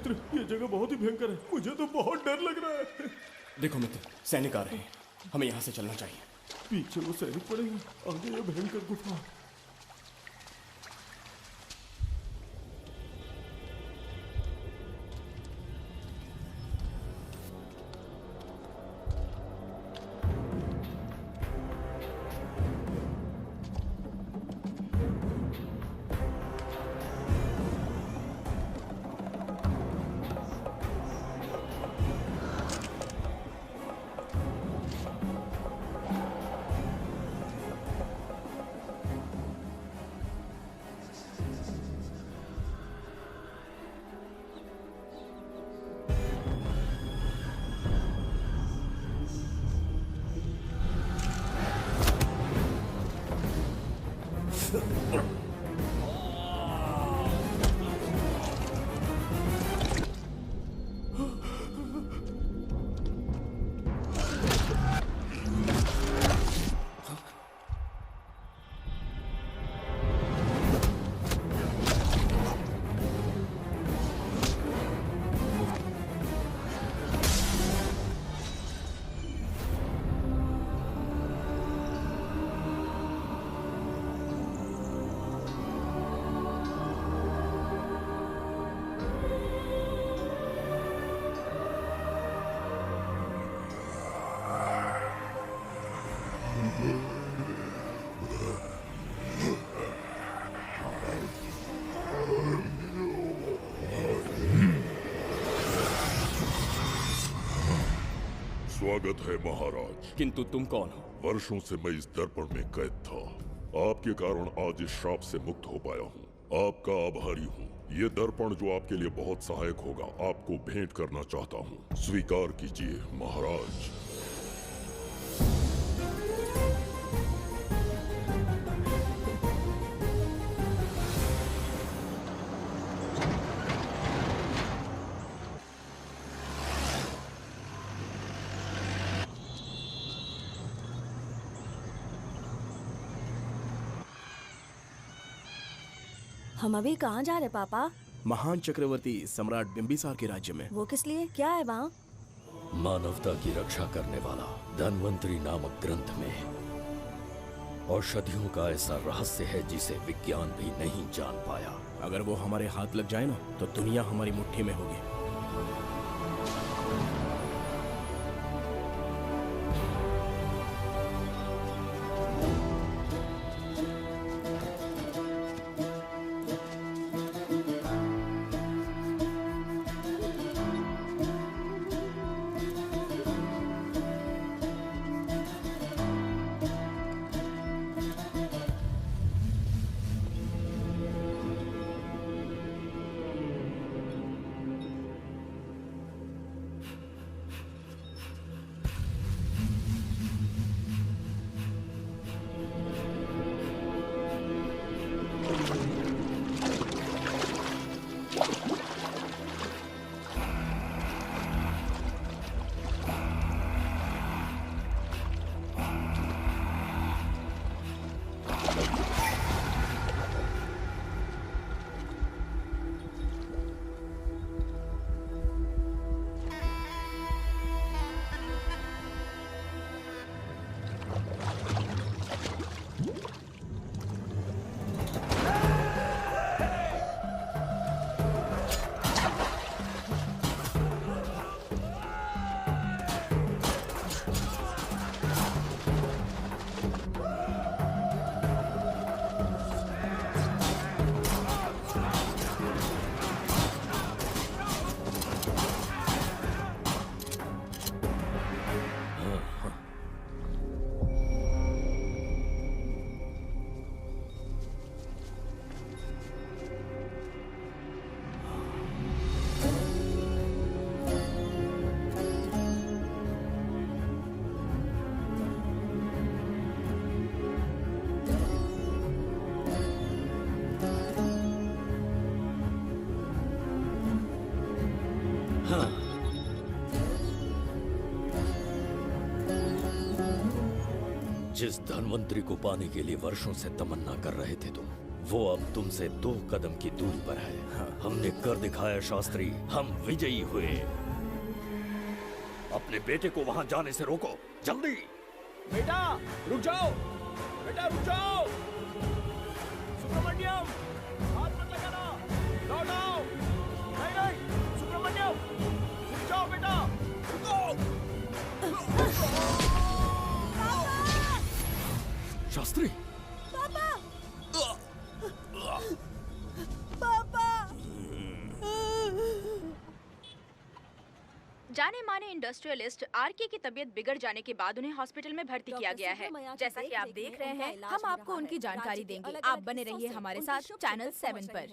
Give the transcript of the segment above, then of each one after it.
मित्र, ये जगह बहुत ही भयंकर है। मुझे तो बहुत डर लग रहा है। देखो मित्र, सैनिक आ रहे हैं, हमें यहाँ से चलना चाहिए। पीछे वो सैनिक पड़े हैं, आगे ये भयंकर गुफा। स्वागत है महाराज। किंतु तुम कौन हो? वर्षों से मैं इस दर्पण में कैद था। आपके कारण आज इस श्राप से मुक्त हो पाया हूँ। आपका आभारी हूँ। ये दर्पण जो आपके लिए बहुत सहायक होगा, आपको भेंट करना चाहता हूँ। स्वीकार कीजिए महाराज। हम अभी कहाँ जा रहे पापा? महान चक्रवर्ती सम्राट बिंबिसार के राज्य में। वो किस लिए? क्या है वहाँ? मानवता की रक्षा करने वाला धन्वंतरी नामक ग्रंथ में औषधियों का ऐसा रहस्य है जिसे विज्ञान भी नहीं जान पाया। अगर वो हमारे हाथ लग जाए ना, तो दुनिया हमारी मुट्ठी में होगी। जिस धन्वंतरी को पाने के लिए वर्षों से तमन्ना कर रहे थे तुम, वो अब तुमसे 2 कदम की दूरी पर है। हमने कर दिखाया शास्त्री, हम विजयी हुए। अपने बेटे को वहां जाने से रोको, जल्दी। बेटा रुक जाओ, बेटा रुक जाओ। सुब्रमण्यम, हाथ मत लगाना, लौट आओ। नहीं नहीं सुब्रमण्यम, रुक जाओ बेटा, रुको। शास्त्री, जाने माने इंडस्ट्रियलिस्ट आरके की तबीयत बिगड़ जाने के बाद उन्हें हॉस्पिटल में भर्ती किया गया है। जैसा कि आप देख रहे हैं, हम आपको उनकी जानकारी देंगे। आप बने रहिए हमारे साथ चैनल 7 पर।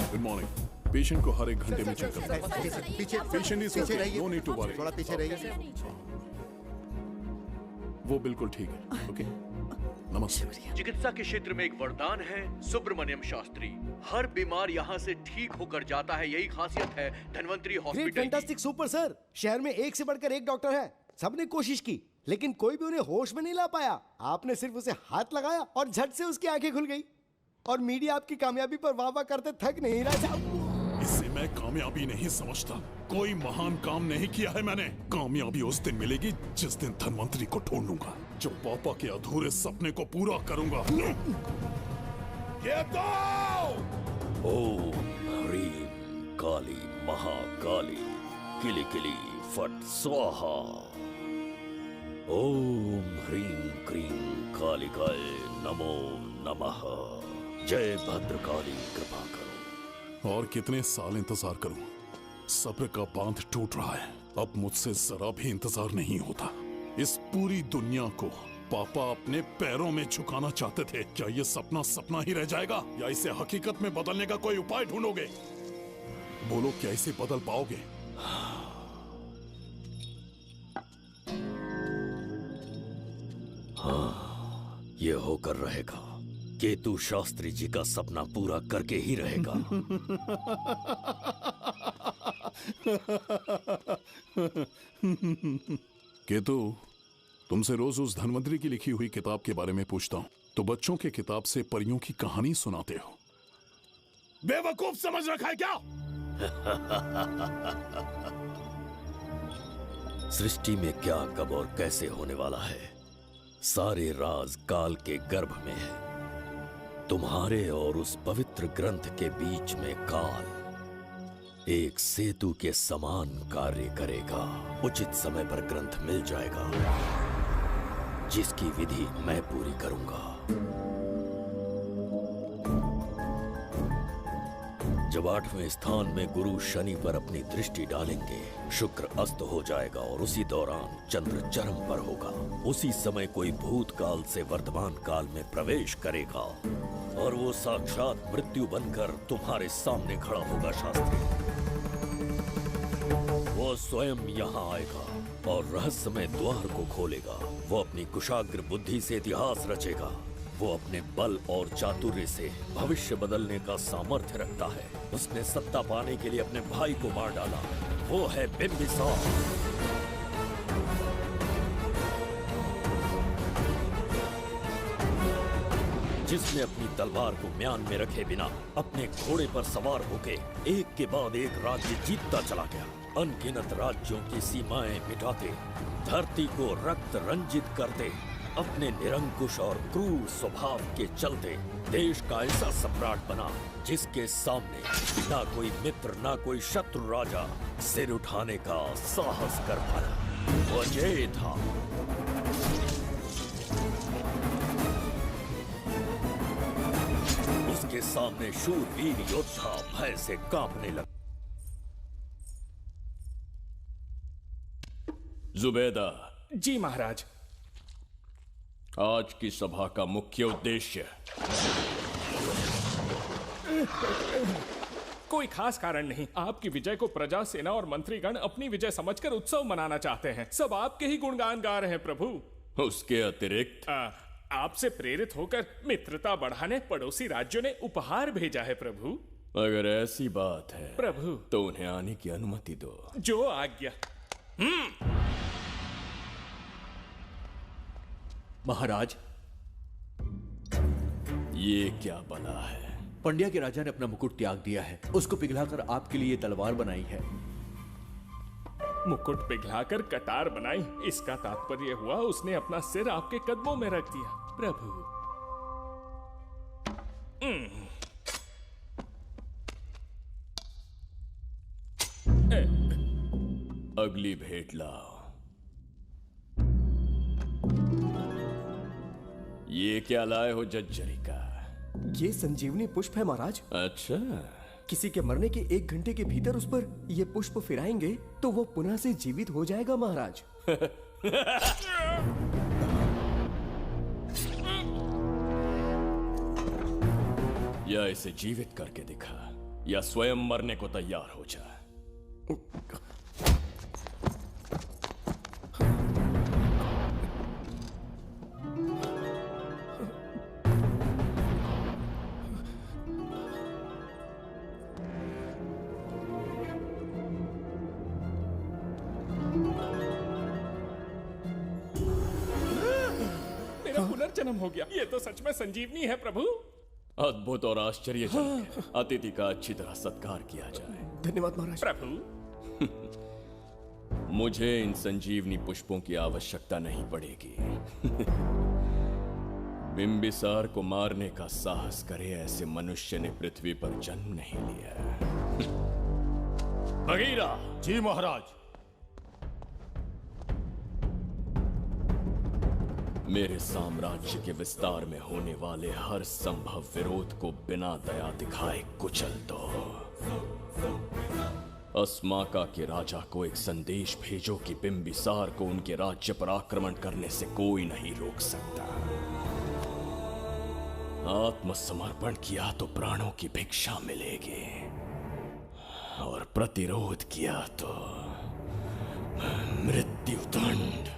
Good morning. पेशेंट को हर 1 घंटे में चेक करना। पीछे पेशेंट इज पीछे रहिए। No need to worry. थोड़ा पीछे रहिए। वो बिल्कुल ठीक है। ओके, नमस्ते। चिकित्सा के क्षेत्र में एक वरदान है सुब्रमण्यम शास्त्री। हर बीमार यहाँ से ठीक होकर जाता है, यही खासियत है धन्वंतरी ग्रेट, हॉस्पिटल की। Fantastic, super sir. शहर में एक से बढ़कर एक डॉक्टर है। सबने कोशिश की लेकिन कोई भी उन्हें होश में नहीं ला पाया। आपने सिर्फ उसे हाथ लगाया और झट से उसकी आंखें खुल गई। और मीडिया आपकी कामयाबी पर वाह वाह करते थक नहीं रहा। इसे मैं कामयाबी नहीं समझता। कोई महान काम नहीं किया है मैंने। कामयाबी उस दिन मिलेगी जिस दिन धन्वंतरी को ढूंढ लूंगा, जो पापा के अधूरे सपने को पूरा करूंगा। ये तो ओम ह्रीं काली महाकाली किली किली फट स्वाहा। ओम ह्रीं क्रीं कालिकाय नमो नमः। जय भद्रकाली, कृपा करो। और कितने साल इंतजार करूं? सब्र का बांध टूट रहा है। अब मुझसे जरा भी इंतजार नहीं होता। इस पूरी दुनिया को पापा अपने पैरों में झुकाना चाहते थे। क्या ये सपना सपना ही रह जाएगा या इसे हकीकत में बदलने का कोई उपाय ढूंढोगे? बोलो, क्या इसे बदल पाओगे? हाँ, ये होकर रहेगा। केतु शास्त्री जी का सपना पूरा करके ही रहेगा। केतु, तुमसे रोज उस धन्वंतरी की लिखी हुई किताब के बारे में पूछता हूँ तो बच्चों के किताब से परियों की कहानी सुनाते हो। बेवकूफ समझ रखा है क्या? सृष्टि में क्या, कब और कैसे होने वाला है, सारे राज काल के गर्भ में है। तुम्हारे और उस पवित्र ग्रंथ के बीच में काल एक सेतु के समान कार्य करेगा। उचित समय पर ग्रंथ मिल जाएगा, जिसकी विधि मैं पूरी करूंगा। जब 8वें स्थान में गुरु शनि पर अपनी दृष्टि डालेंगे, शुक्र अस्त हो जाएगा और उसी दौरान चंद्र चरम पर होगा। उसी समय कोई भूतकाल से वर्तमान काल में प्रवेश करेगा और वो साक्षात मृत्यु बनकर तुम्हारे सामने खड़ा होगा। शास्त्री, वो स्वयं यहाँ आएगा और रहस्यमय द्वार को खोलेगा। वो अपनी कुशाग्र बुद्धि से इतिहास रचेगा। वो अपने बल और चातुर्य से भविष्य बदलने का सामर्थ्य रखता है। उसने सत्ता पाने के लिए अपने भाई को मार डाला। वो है बिंबिसार। जिसने अपनी तलवार को म्यान में रखे बिना अपने घोड़े पर सवार होके एक के बाद एक राज्य जीतता चला गया। अनगिनत राज्यों की सीमाएं मिटाते, धरती को रक्त रंजित करते, अपने निरंकुश और क्रूर स्वभाव के चलते देश का ऐसा सम्राट बना जिसके सामने ना कोई मित्र ना कोई शत्रु राजा सिर उठाने का साहस कर पाया। वो अजय था। उसके सामने शूरवीर योद्धा भय से कांपने लगे। जुबैदा। जी महाराज। आज की सभा का मुख्य उद्देश्य कोई खास कारण नहीं। आपकी विजय को प्रजा, सेना और मंत्रीगण अपनी विजय समझकर उत्सव मनाना चाहते हैं। सब आपके ही गुणगान गा रहे हैं प्रभु। उसके अतिरिक्त आपसे प्रेरित होकर मित्रता बढ़ाने पड़ोसी राज्यों ने उपहार भेजा है प्रभु। अगर ऐसी बात है प्रभु तो उन्हें आने की अनुमति दो। जो आज्ञा। महाराज, ये क्या बला है? पंड्या के राजा ने अपना मुकुट त्याग दिया है। उसको पिघलाकर आपके लिए तलवार बनाई है। मुकुट पिघलाकर कटार बनाई, इसका तात्पर्य हुआ उसने अपना सिर आपके कदमों में रख दिया प्रभु। अगली भेंट लाओ। ये क्या लाए हो जज्जरी का? ये संजीवनी पुष्प है महाराज। अच्छा, किसी के मरने के 1 घंटे के भीतर उस पर ये पुष्प फिराएंगे तो वो पुनः से जीवित हो जाएगा महाराज। या इसे जीवित करके दिखा या स्वयं मरने को तैयार हो जा। पुनर्जन्म हो गया। ये तो सच में संजीवनी है प्रभु। अद्भुत और आश्चर्यजनक है। अतिथि का अच्छी तरह सत्कार किया जाए। धन्यवाद महाराज। प्रभु, मुझे इन संजीवनी पुष्पों की आवश्यकता नहीं पड़ेगी। बिंबिसार को मारने का साहस करे ऐसे मनुष्य ने पृथ्वी पर जन्म नहीं लिया। बगीरा। जी महाराज। मेरे साम्राज्य के विस्तार में होने वाले हर संभव विरोध को बिना दया दिखाए कुचल दो। अस्माका के राजा को एक संदेश भेजो कि बिंबिसार को उनके राज्य पर आक्रमण करने से कोई नहीं रोक सकता। आत्मसमर्पण किया तो प्राणों की भिक्षा मिलेगी और प्रतिरोध किया तो मृत्युदंड।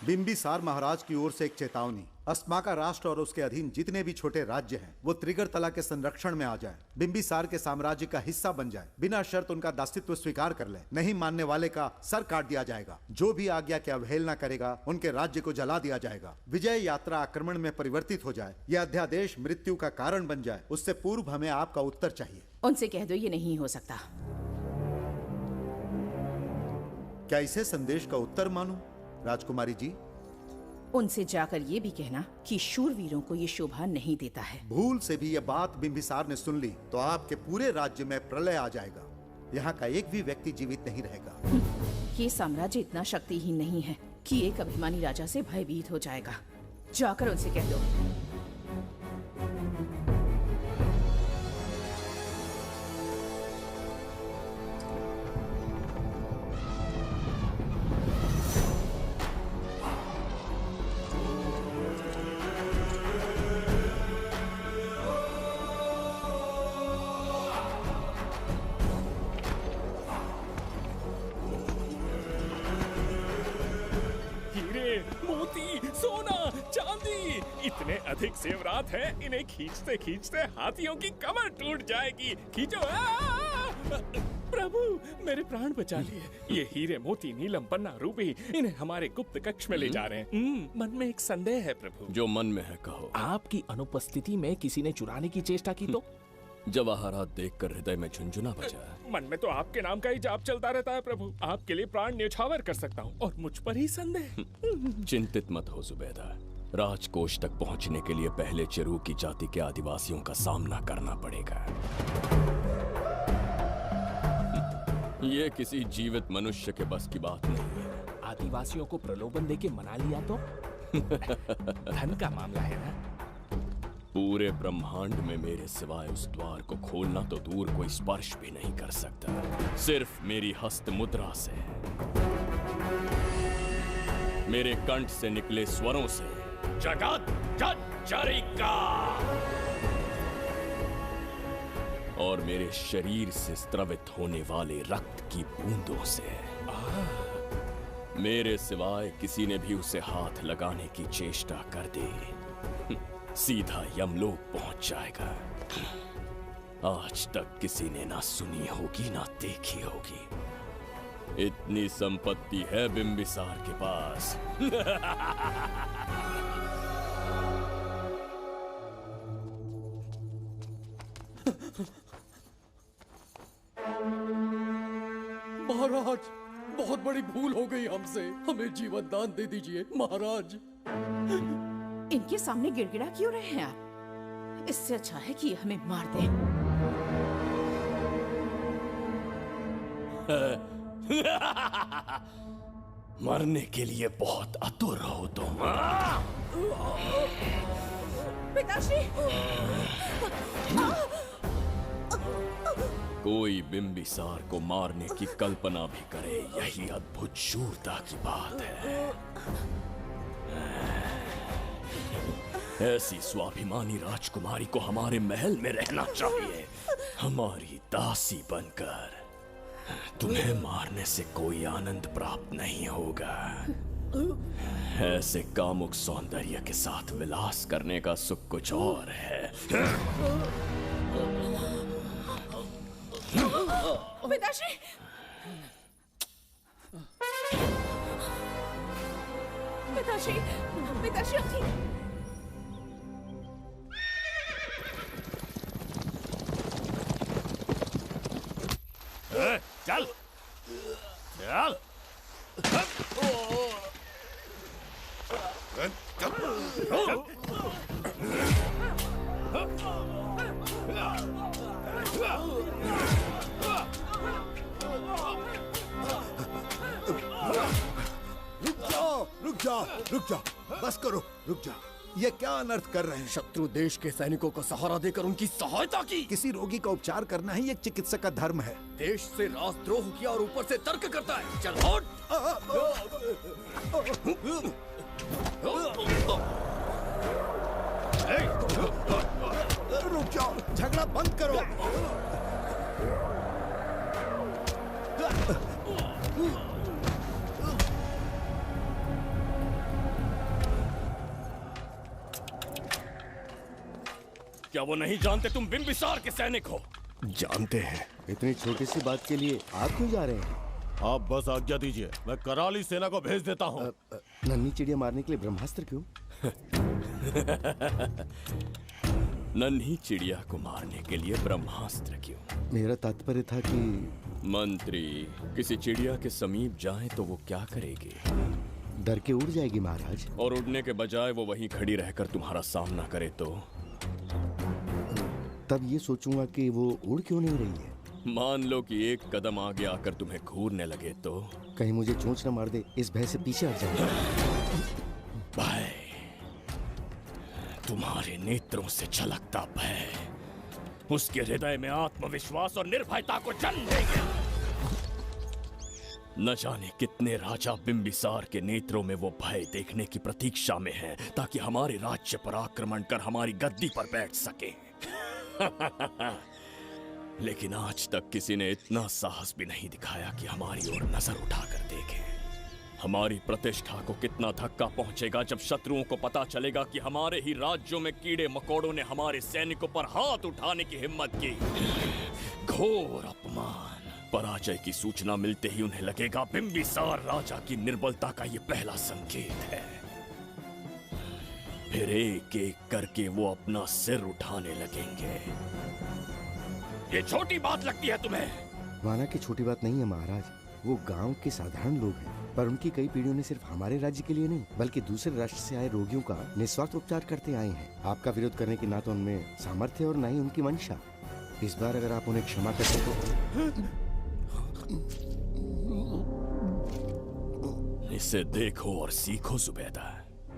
बिंबिसार महाराज की ओर से एक चेतावनी। अस्माका राष्ट्र और उसके अधीन जितने भी छोटे राज्य हैं वो त्रिगर्तला के संरक्षण में आ जाएं, बिंबिसार के साम्राज्य का हिस्सा बन जाए, बिना शर्त उनका दासत्व स्वीकार कर ले। नहीं मानने वाले का सर काट दिया जाएगा। जो भी आज्ञा की अवहेलना करेगा उनके राज्य को जला दिया जाएगा। विजय यात्रा आक्रमण में परिवर्तित हो जाए, यह अध्यादेश मृत्यु का कारण बन जाए, उससे पूर्व हमें आपका उत्तर चाहिए। उनसे कह दो ये नहीं हो सकता। क्या इसे संदेश का उत्तर मानूं? राजकुमारी जी, उनसे जाकर ये भी कहना कि शूरवीरों को ये शोभा नहीं देता है। भूल से भी ये बात बिंबिसार ने सुन ली तो आपके पूरे राज्य में प्रलय आ जाएगा। यहाँ का एक भी व्यक्ति जीवित नहीं रहेगा। ये साम्राज्य इतना शक्तिहीन नहीं है कि एक अभिमानी राजा से भयभीत हो जाएगा। जाकर उनसे कह दो। इतने अधिक जेवरात हैं, इन्हें खींचते खींचते हाथियों की कमर टूट जाएगी। खींचो। प्रभु, मेरे प्राण बचा लिए। ये हीरे, मोती, नीलम, पन्ना, रूबी, इन्हें हमारे गुप्त कक्ष में ले जा रहे हैं। मन में एक संदेह है प्रभु। जो मन में है कहो। आपकी अनुपस्थिति में किसी ने चुराने की चेष्टा की तो? जवाहरात देखकर हृदय में झुंझुना बजा। मन में तो आपके नाम का ही जाप चलता रहता है प्रभु। आपके लिए प्राण न्यौछावर कर सकता हूँ और मुझ पर ही संदेह। चिंतित मत हो जुबैदा। राजकोष तक पहुंचने के लिए पहले चिरूकी जाति के आदिवासियों का सामना करना पड़ेगा। ये किसी जीवित मनुष्य के बस की बात नहीं है। आदिवासियों को प्रलोभन देके मना लिया तो? धन का मामला है ना? पूरे ब्रह्मांड में मेरे सिवाय उस द्वार को खोलना तो दूर कोई स्पर्श भी नहीं कर सकता, सिर्फ मेरी हस्त मुद्रा से। मेरे कंठ से निकले स्वरों से जगत जर्जरिका और मेरे शरीर से स्त्रवित होने वाले रक्त की बूंदों से मेरे सिवाय किसी ने भी उसे हाथ लगाने की चेष्टा कर दी, सीधा यमलोक पहुंच जाएगा। आज तक किसी ने ना सुनी होगी ना देखी होगी। इतनी संपत्ति है बिंबिसार के पास। महाराज, बहुत बड़ी भूल हो गई हमसे, हमें जीवन दान दे दीजिए महाराज। इनके सामने गिड़गिड़ा क्यों रहे हैं आप? इससे अच्छा है कि ये हमें मार दे। मरने के लिए बहुत आतुर हो तुम। पिताश्री! कोई बिंबिसार को मारने की कल्पना भी करे, यही अद्भुत शूरता की बात है। ऐसी स्वाभिमानी राजकुमारी को हमारे महल में रहना चाहिए, हमारी दासी बनकर। तुम्हें मारने से कोई आनंद प्राप्त नहीं होगा। ऐसे कामुक सौंदर्य के साथ विलास करने का सुख कुछ और है। पिताश्री! पिताश्री! पिताश्री अब ठीक। चल चल। रुक जाओ, बस करो, रुक जाओ। ये क्या अनर्थ कर रहे हैं? शत्रु देश के सैनिकों को सहारा देकर उनकी सहायता की। किसी रोगी का उपचार करना ही एक चिकित्सक का धर्म है। देश से राजद्रोह किया और ऊपर से तर्क करता है। चल हट! रुक जाओ, झगड़ा बंद करो। क्या वो नहीं जानते तुम बिंबिसार के सैनिक हो? जानते हैं। इतनी छोटी सी बात के लिए आप क्यों जा रहे हैं? आप बस आज्ञा दीजिए, मैं कराली सेना को भेज देता हूँ। नन्ही चिड़िया मारने के लिए ब्रह्मास्त्र क्यों? नन्ही चिड़िया को मारने के लिए ब्रह्मास्त्र क्यों? मेरा तात्पर्य था कि मंत्री किसी चिड़िया के समीप जाए तो वो क्या करेगी? डर के उड़ जाएगी महाराज। और उड़ने के बजाय वो वहीं खड़ी रहकर तुम्हारा सामना करे तो? तब ये सोचूंगा कि वो उड़ क्यों नहीं रही है। मान लो कि एक कदम आगे आकर तुम्हें घूरने लगे तो? कहीं मुझे चोंच न मार दे, इस भय से पीछे हट जाऊंगा। भय, तुम्हारे नेत्रों से झलकता भय उसके हृदय में आत्मविश्वास और निर्भयता को जन्म देंगे। न जाने कितने राजा बिंबिसार के नेत्रों में वो भय देखने की प्रतीक्षा में हैं, ताकि हमारे राज्य पर आक्रमण कर हमारी गद्दी पर बैठ सके। लेकिन आज तक किसी ने इतना साहस भी नहीं दिखाया कि हमारी ओर नजर उठाकर देखे। हमारी प्रतिष्ठा को कितना धक्का पहुंचेगा जब शत्रुओं को पता चलेगा कि हमारे ही राज्यों में कीड़े मकोड़ों ने हमारे सैनिकों पर हाथ उठाने की हिम्मत की। घोर अपमान। पराजय की सूचना मिलते ही उन्हें लगेगा बिंबिसार राजा की निर्बलता का ये पहला संकेत है। फिर एक एक करके वो अपना सिर उठाने लगेंगे। ये छोटी बात लगती है तुम्हें? माना कि छोटी बात नहीं है महाराज। वो गांव के साधारण लोग हैं, पर उनकी कई पीढ़ियों ने सिर्फ हमारे राज्य के लिए नहीं बल्कि दूसरे राष्ट्र से आए रोगियों का निस्वार्थ उपचार करते आए हैं। आपका विरोध करने की ना तो उनमें सामर्थ्य और ना ही उनकी मंशा। इस बार अगर आप उन्हें क्षमा कर सको। इसे देखो और सीखो जुबैदा।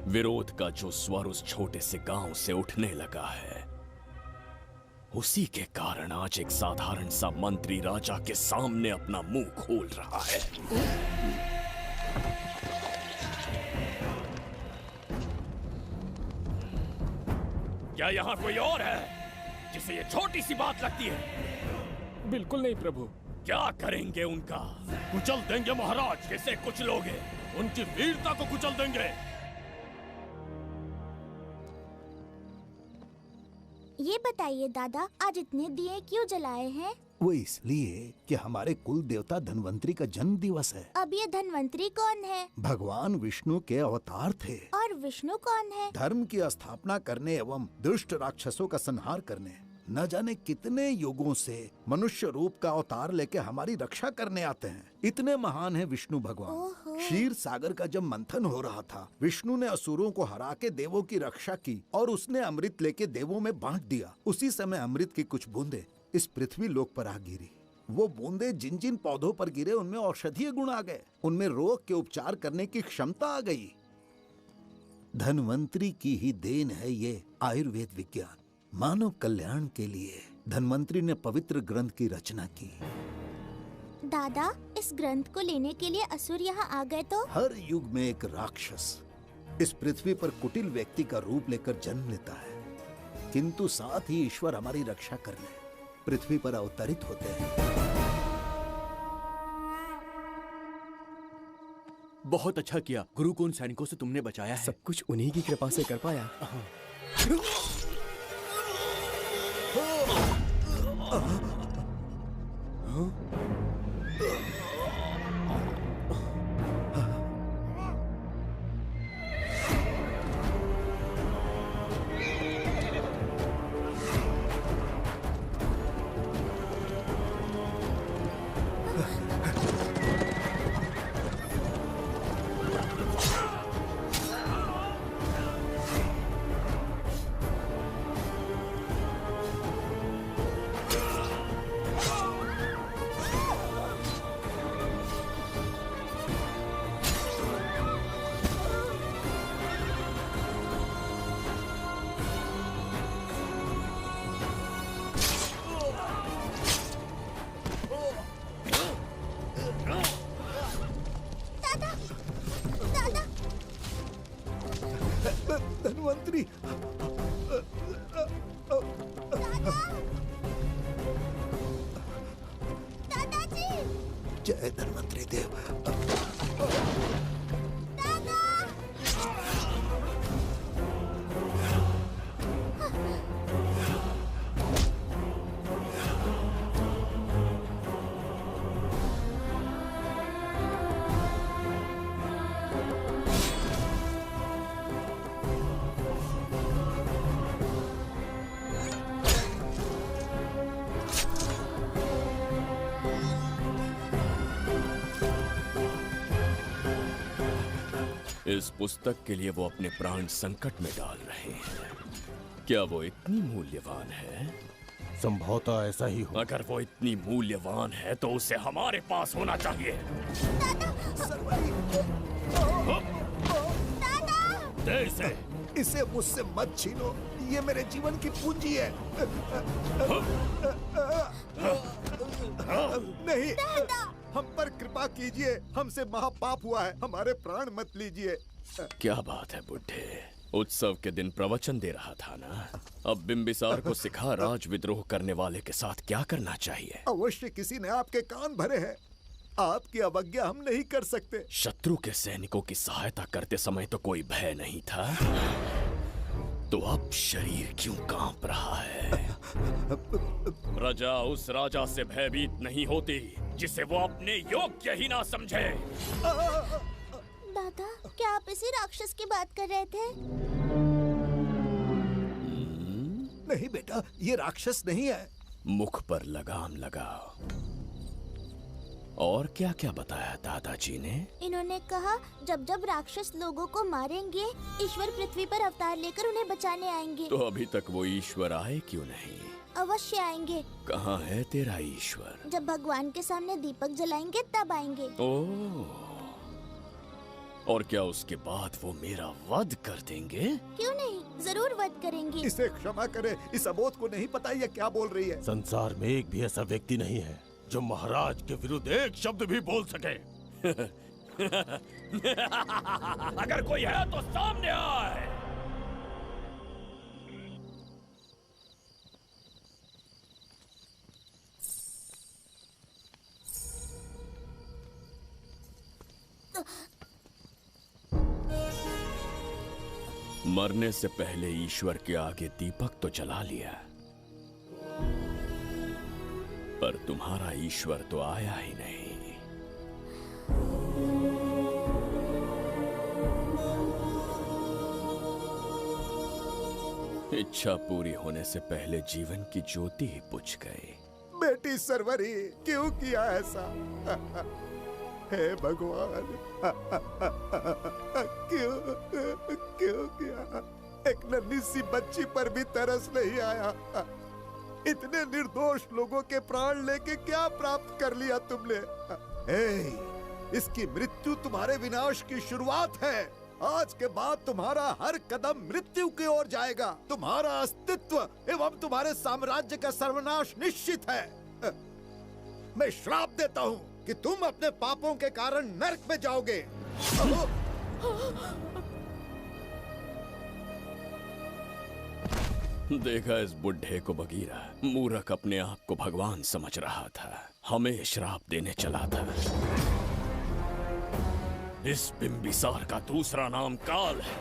विरोध का जो स्वर उस छोटे से गांव से उठने लगा है, उसी के कारण आज एक साधारण सा मंत्री राजा के सामने अपना मुंह खोल रहा है। क्या यहाँ कोई और है जिसे ये छोटी सी बात लगती है? बिल्कुल नहीं प्रभु। क्या करेंगे उनका? कुचल देंगे महाराज। किसे कुचलोगे? उनकी वीरता को कुचल देंगे। ये बताइए दादा, आज इतने दिए क्यों जलाए हैं? वो इसलिए कि हमारे कुल देवता धन्वंतरी का जन्म दिवस है। अब ये धन्वंतरी कौन है? भगवान विष्णु के अवतार थे। और विष्णु कौन है? धर्म की स्थापना करने एवं दुष्ट राक्षसों का संहार करने न जाने कितने युगों से मनुष्य रूप का अवतार लेके हमारी रक्षा करने आते हैं। इतने महान है विष्णु भगवान। क्षीर सागर का जब मंथन हो रहा था, विष्णु ने असुरों को हरा के देवों की रक्षा की और उसने अमृत लेके देवों में बांट दिया। उसी समय अमृत की कुछ बूंदे इस पृथ्वी लोक पर आ गिरी। वो बूंदे जिन जिन पौधों पर गिरे उनमें औषधीय गुण आ गए, उनमें रोग के उपचार करने की क्षमता आ गई। धन्वंतरी की ही देन है ये आयुर्वेद विज्ञान। मानव कल्याण के लिए धन्वंतरी ने पवित्र ग्रंथ की रचना की। दादा, इस ग्रंथ को लेने के लिए असुर यहाँ आ गए तो? हर युग में एक राक्षस इस पृथ्वी पर कुटिल व्यक्ति का रूप लेकर जन्म लेता है, किंतु साथ ही ईश्वर हमारी रक्षा करने पृथ्वी पर अवतरित होते हैं। बहुत अच्छा किया गुरु को उन सैनिकों से तुमने बचाया है। सब कुछ उन्हीं की कृपा से कर पाया। धन्वंतरी, दादाजी! जय धन्वंतरी देव। इस पुस्तक के लिए वो अपने प्राण संकट में डाल रहे हैं। क्या वो इतनी मूल्यवान है? संभवतः ऐसा ही हो। अगर वो इतनी मूल्यवान है तो उसे हमारे पास होना चाहिए। दे इसे। इसे मुझसे मत छीनो, ये मेरे जीवन की पूंजी है। नहीं, हम पर कृपा कीजिए, हमसे महापाप हुआ है, हमारे प्राण मत लीजिए। क्या बात है बुड्ढे, उत्सव के दिन प्रवचन दे रहा था ना। अब बिंबिसार को सिखा राज विद्रोह करने वाले के साथ क्या करना चाहिए। अवश्य किसी ने आपके कान भरे हैं, आपकी अवज्ञा हम नहीं कर सकते। शत्रु के सैनिकों की सहायता करते समय तो कोई भय नहीं था, तो अब शरीर क्यों कांप रहा है? प्रजा उस राजा से भयभीत नहीं होती जिसे वो अपने योग्य ही ना समझे। दादा, क्या आप इसी राक्षस की बात कर रहे थे? नहीं बेटा, ये राक्षस नहीं है। मुख पर लगाम लगाओ। और क्या क्या बताया दादाजी ने? इन्होंने कहा जब जब राक्षस लोगों को मारेंगे, ईश्वर पृथ्वी पर अवतार लेकर उन्हें बचाने आएंगे। तो अभी तक वो ईश्वर आए क्यों नहीं? अवश्य आएंगे। कहाँ है तेरा ईश्वर? जब भगवान के सामने दीपक जलाएंगे तब आएंगे। ओह, और क्या उसके बाद वो मेरा वध कर देंगे? क्यों नहीं, जरूर वध करेंगे। इसे क्षमा करे, इस अबोध को नहीं पता ये क्या बोल रही है। संसार में एक भी ऐसा व्यक्ति नहीं है जो महाराज के विरुद्ध एक शब्द भी बोल सके। अगर कोई है तो सामने आए। मरने से पहले ईश्वर के आगे दीपक तो जला लिया, पर तुम्हारा ईश्वर तो आया ही नहीं। इच्छा पूरी होने से पहले जीवन की ज्योति ही बुझ गई। बेटी सरवरी, क्यों किया ऐसा? हे भगवान, क्यों किया? एक नन्ही सी बच्ची पर भी तरस नहीं आया। इतने निर्दोष लोगों के प्राण लेके क्या प्राप्त कर लिया तुमने? इसकी मृत्यु तुम्हारे विनाश की शुरुआत है। आज के बाद तुम्हारा हर कदम मृत्यु की ओर जाएगा। तुम्हारा अस्तित्व एवं तुम्हारे साम्राज्य का सर्वनाश निश्चित है। मैं श्राप देता हूँ कि तुम अपने पापों के कारण नरक में जाओगे। देखा इस बुढ़े को बगीरा, मूर्ख अपने आप को भगवान समझ रहा था, हमें श्राप देने चला था। इस बिंबिसार का दूसरा नाम काल है।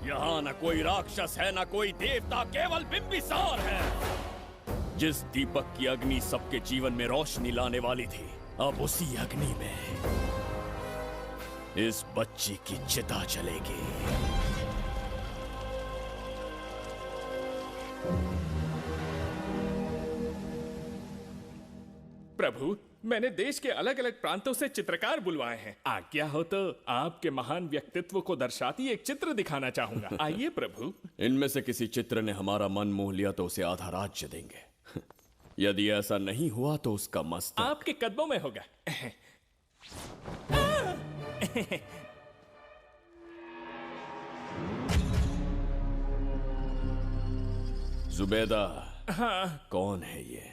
यहाँ न कोई राक्षस है, न कोई देवता, केवल बिंबिसार है। जिस दीपक की अग्नि सबके जीवन में रोशनी लाने वाली थी, अब उसी अग्नि में इस बच्ची की चिता जलेगी। प्रभु, मैंने देश के अलग अलग प्रांतों से चित्रकार बुलवाए हैं। आज्ञा हो तो आपके महान व्यक्तित्व को दर्शाती एक चित्र दिखाना चाहूंगा। आइए प्रभु। इनमें से किसी चित्र ने हमारा मन मोह लिया तो उसे आधा राज्य देंगे। यदि ऐसा नहीं हुआ तो उसका मस्तक आपके कदमों में होगा। जुबैदा, हाँ, कौन है ये?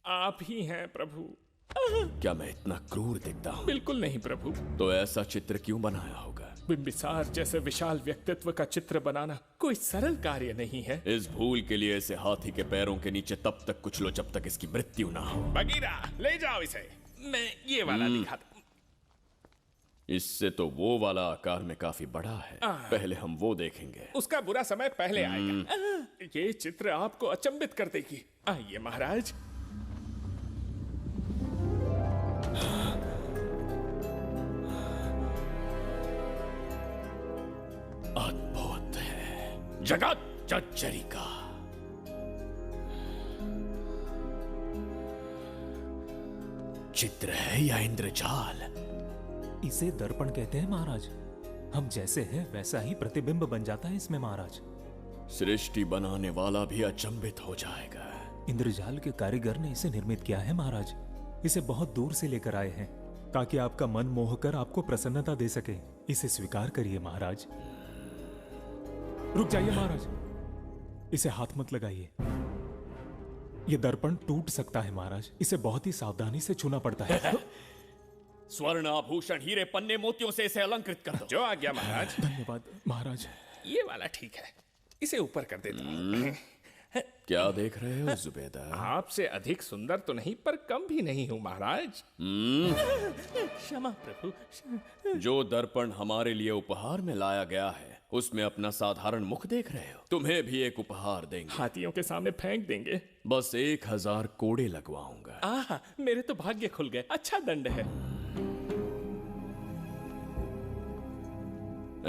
आप ही हैं प्रभु। क्या मैं इतना क्रूर दिखता हूँ? बिल्कुल नहीं प्रभु। तो ऐसा चित्र क्यों बनाया होगा? बिंबिसार जैसे विशाल व्यक्तित्व का चित्र बनाना कोई सरल कार्य नहीं है। इस भूल के लिए इसे हाथी के पैरों के नीचे तब तक कुचलो जब तक इसकी मृत्यु ना हो। बगीरा, ले जाओ इसे। मैं ये वाला दिखाता। इससे तो वो वाला आकार में काफी बड़ा है। पहले हम वो देखेंगे। उसका बुरा समय पहले आएगा। ये चित्र आपको अचंभित कर देगी। आइए महाराज। अद्भुत है, जगत जज्जरी का। चित्र है या इंद्रजाल? इसे दर्पण कहते हैं महाराज। हम जैसे हैं वैसा ही प्रतिबिंब बन जाता है इसमें महाराज। सृष्टि बनाने वाला भी अचंभित हो जाएगा। इंद्रजाल के कारीगर ने इसे निर्मित किया है महाराज। इसे बहुत दूर से लेकर आए हैं ताकि आपका मन मोह कर आपको प्रसन्नता दे सके। इसे स्वीकार करिए महाराज। रुक जाइए महाराज, इसे हाथ मत लगाइए। यह दर्पण टूट सकता है महाराज। इसे बहुत ही सावधानी से छूना पड़ता है। स्वर्ण आभूषण हीरे पन्ने मोतियों से इसे अलंकृत कर दो। जो आ गया महाराज। धन्यवाद महाराज। ये वाला ठीक है, इसे ऊपर कर देता हूं। क्या देख रहे हो जुबैदा? आपसे अधिक सुंदर तो नहीं पर कम भी नहीं हूं महाराज। क्षमा प्रभु। जो दर्पण हमारे लिए उपहार में लाया गया है उसमें अपना साधारण मुख देख रहे हो? तुम्हें भी एक उपहार देंगे। हाथियों के सामने फेंक देंगे। बस 1000 कोड़े लगवाऊंगा। आह, मेरे तो भाग्य खुल गए। अच्छा दंड है।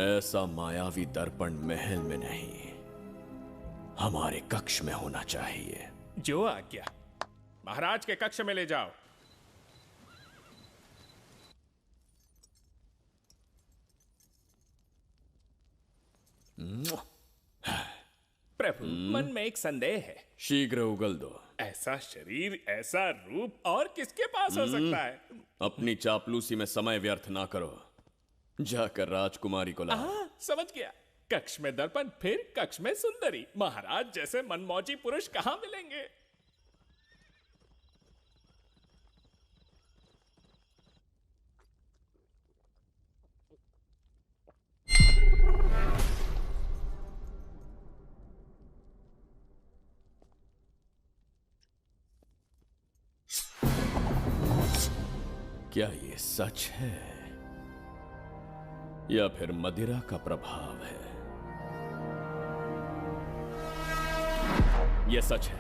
ऐसा मायावी दर्पण महल में नहीं, हमारे कक्ष में होना चाहिए। जो आज्ञा। महाराज के कक्ष में ले जाओ। प्रभु, मन में एक संदेह है। शीघ्र उगल दो। ऐसा शरीर, ऐसा रूप और किसके पास हो सकता है? अपनी चापलूसी में समय व्यर्थ ना करो। जाकर राजकुमारी को लाओ। समझ गया। कक्ष में दर्पण, फिर कक्ष में सुंदरी। महाराज जैसे मनमौजी पुरुष कहां मिलेंगे? क्या ये सच है? या फिर मदिरा का प्रभाव है? यह सच है,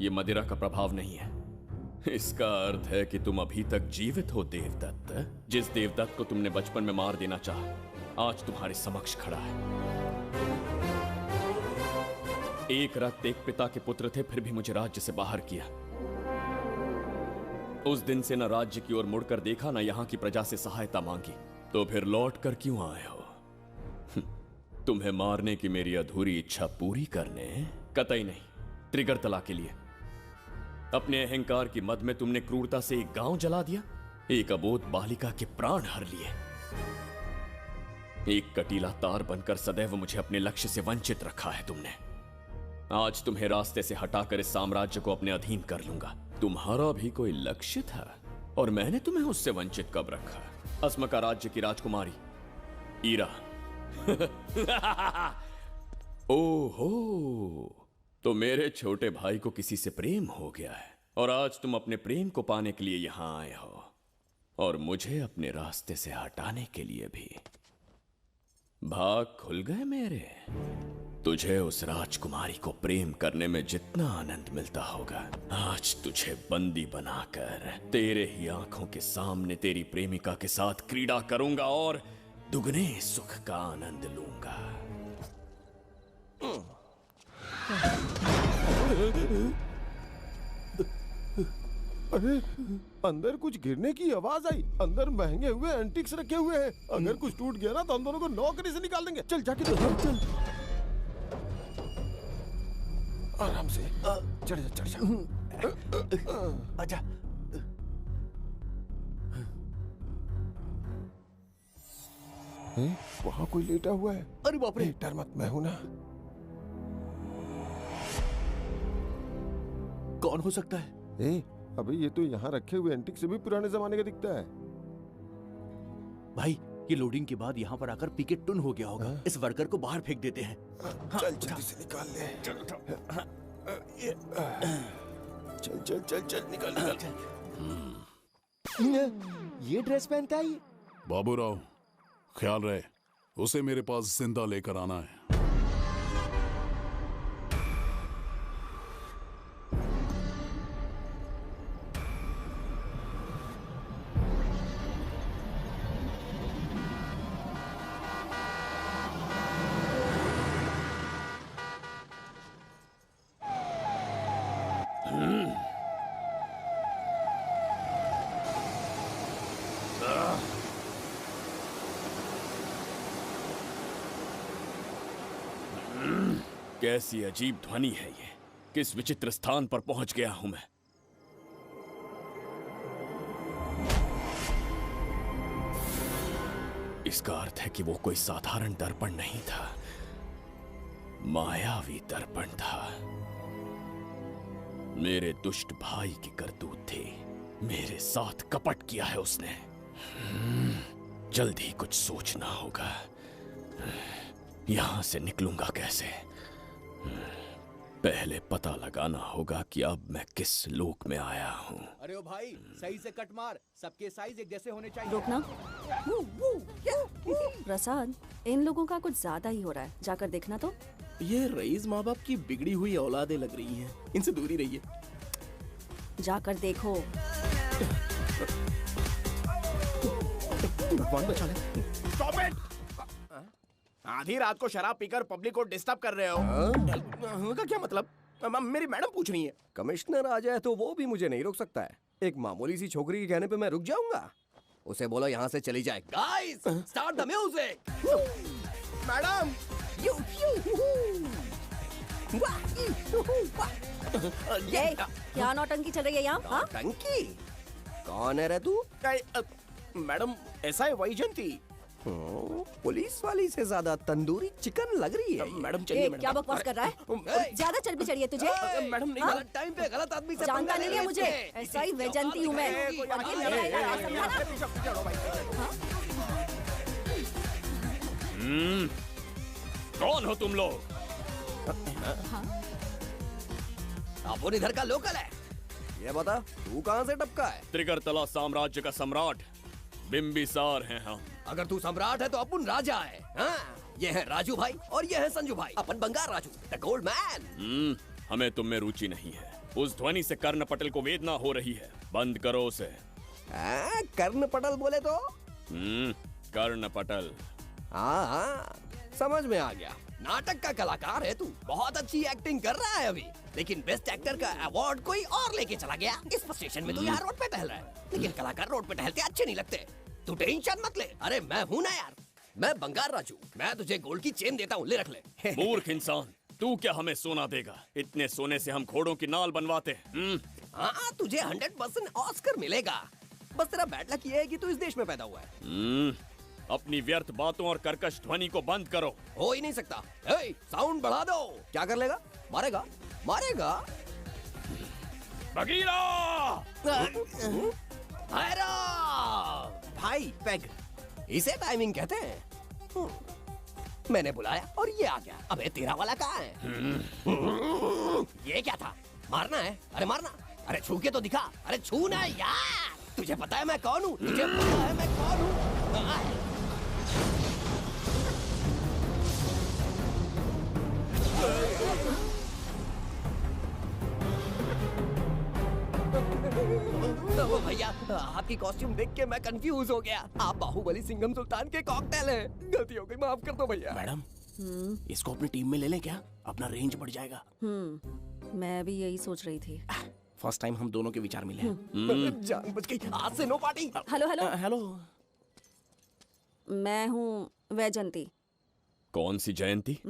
यह मदिरा का प्रभाव नहीं है। इसका अर्थ है कि तुम अभी तक जीवित हो देवदत्त। जिस देवदत्त को तुमने बचपन में मार देना चाहा, आज तुम्हारे समक्ष खड़ा है। एक रक्त एक पिता के पुत्र थे, फिर भी मुझे राज्य से बाहर किया। उस दिन से न राज्य की ओर मुड़कर देखा, न यहां की प्रजा से सहायता मांगी। तो फिर लौट कर क्यों आए हो? तुम्हें मारने की मेरी अधूरी इच्छा पूरी करने? कतई नहीं, त्रिगर्तला के लिए। अपने अहंकार की मद में तुमने क्रूरता से एक गांव जला दिया, एक अबोध बालिका के प्राण हर लिए। एक कटीला तार बनकर सदैव मुझे अपने लक्ष्य से वंचित रखा है तुमने। आज तुम्हें रास्ते से हटाकर इस साम्राज्य को अपने अधीन कर लूंगा। तुम्हारा भी कोई लक्ष्य था और मैंने तुम्हें उससे वंचित कब रखा? अस्मका राज्य की राजकुमारी ईरा। ओहो, तो मेरे छोटे भाई को किसी से प्रेम हो गया है और आज तुम अपने प्रेम को पाने के लिए यहां आए हो और मुझे अपने रास्ते से हटाने के लिए भी। भाग खुल गए मेरे। तुझे उस राजकुमारी को प्रेम करने में जितना आनंद मिलता होगा, आज तुझे बंदी बनाकर तेरे ही आंखों के सामने तेरी प्रेमिका के साथ क्रीड़ा करूंगा और दुगने सुख का आनंद लूंगा। अरे, अंदर कुछ गिरने की आवाज आई। अंदर महंगे हुए एंटिक्स रखे हुए हैं। अगर कुछ टूट गया ना तो हम दोनों को नौकरी से निकाल देंगे। चल जाके देख, चल। आराम से चढ़ जा। आजा। वहाँ कोई लेटा हुआ है। अरे बाप रे! डर मत, मैं हूं ना। कौन हो सकता है? अबे ये तो यहाँ रखे हुए एंटिक से भी पुराने जमाने का दिखता है। भाई, ये लोडिंग के बाद यहाँ पर आकर पीके टुन हो गया होगा। इस वर्कर को बाहर फेंक देते हैं। चल जल्दी से निकाल ले। चल चल चल चल निकाल निकाल। ये ड्रेस पहनता है ये? बाबूराव, ख्याल रहे, उसे मेरे पास जिंदा लेकर आना है। कैसी अजीब ध्वनि है ये? किस विचित्र स्थान पर पहुंच गया हूं मैं? इसका अर्थ है कि वो कोई साधारण दर्पण नहीं था, मायावी दर्पण था। मेरे दुष्ट भाई की करतूत थी। मेरे साथ कपट किया है उसने। जल्द ही कुछ सोचना होगा। यहां से निकलूंगा कैसे? पहले पता लगाना होगा कि अब मैं किस लोक में आया हूँ। अरे ओ भाई, सही से कट मार। सबके साइज एक जैसे होने चाहिए। रुकना। प्रसाद, इन लोगों का कुछ ज्यादा ही हो रहा है। जाकर देखना तो। ये रईस माँ बाप की बिगड़ी हुई औलादें लग रही हैं। इनसे दूरी रहिए। जाकर देखो। भगवान बचा ले। Stop it! आधी रात को शराब पीकर पब्लिक को डिस्टर्ब कर रहे हो। का क्या मतलब? मेरी मैडम पूछ रही है। कमिश्नर आ जाए तो वो भी मुझे नहीं रोक सकता है। एक मामूली सी छोकरी के कहने पे मैं रुक जाऊंगा? उसे बोलो यहाँ से चली जाए। Guys, start the music. Madam, ये क्या नौटंकी चल रही है यहाँ? नौटंकी? कौन है रे तू? मैडम, ऐसा है वैजयंती। पुलिस वाली से ज्यादा तंदूरी चिकन लग रही है। मैडम चलिए। मैडम, क्या बकवास कर रहा है? ज्यादा चर्बी चढ़ी है तुझे? मैडम नहीं, गलत टाइम पे गलत आदमी से जानता नहीं है मुझे। ऐसा ही वैजयंती हूँ मैं। कौन हो तुम लोग? अपन इधर का लोकल है। ये बता तू कहाँ से टपका है? त्रिगर्तला साम्राज्य का सम्राट बिम्बिसार हैं हम। अगर तू सम्राट है तो अपन राजा है। हाँ? ये है राजू भाई और ये है संजू भाई, अपन बंगार राजू, द गोल्ड मैन। हमें तुम में रुचि नहीं है। उस ध्वनि से कर्ण पटेल को वेदना हो रही है, बंद करो उसे। कर्ण पटेल बोले तो? कर्ण पटेल। हाँ, समझ में आ गया। नाटक का कलाकार है तू, बहुत अच्छी एक्टिंग कर रहा है अभी, लेकिन बेस्ट एक्टर का अवार्ड कोई और लेके चला गया। इस फ्रस्ट्रेशन में तू यहाँ रोड पे टहल रहा है, लेकिन कलाकार रोड पे टहलते अच्छे नहीं लगते। तू टेंशन मत ले। अरे मैं हूँ ना यार, मैं बंगार राजू, मैं तुझे गोल्ड की चेन देता हूँ, ले रख ले। मूर्ख इंसान, तू क्या हमें सोना देगा? इतने सोने से हम घोड़ों की नाल बनवाते हैं। हाँ, तुझे 100% ऑस्कर मिलेगा। बस तेरा बैड लक ये है कि तू इस देश में पैदा हुआ है। अपनी व्यर्थ बातों और कर्कश ध्वनि को बंद करो। हो ही नहीं सकता। साउंड बढ़ा दो। क्या कर लेगा? मारेगा? मारेगा? बगीरा! भाई पैग, इसे टाइमिंग कहते हैं। मैंने बुलाया और ये आ गया। अबे तेरा वाला कहाँ है? ये क्या था? मारना है? अरे मारना। अरे छू के तो दिखा। अरे छू ना यार। तुझे पता है मैं कौन हूँ? तुझे पता है मैं कौन हूँ? भैया, आपकी कॉस्ट्यूम देख के मैं कंफ्यूज हो गया। आप बाहुबली सिंघम सुल्तान के कॉकटेल हैं। गलती हो गई, माफ कर दो भैया। मैडम, इसको अपनी टीम में ले लें क्या? अपना रेंज बढ़ जाएगा। मैं भी यही सोच रही थी। फर्स्ट टाइम हम दोनों के विचार मिले हैं। जान बच गई। आज से no party. Hello hello hello. मैं हूँ वैजंती। कौन सी जयंती?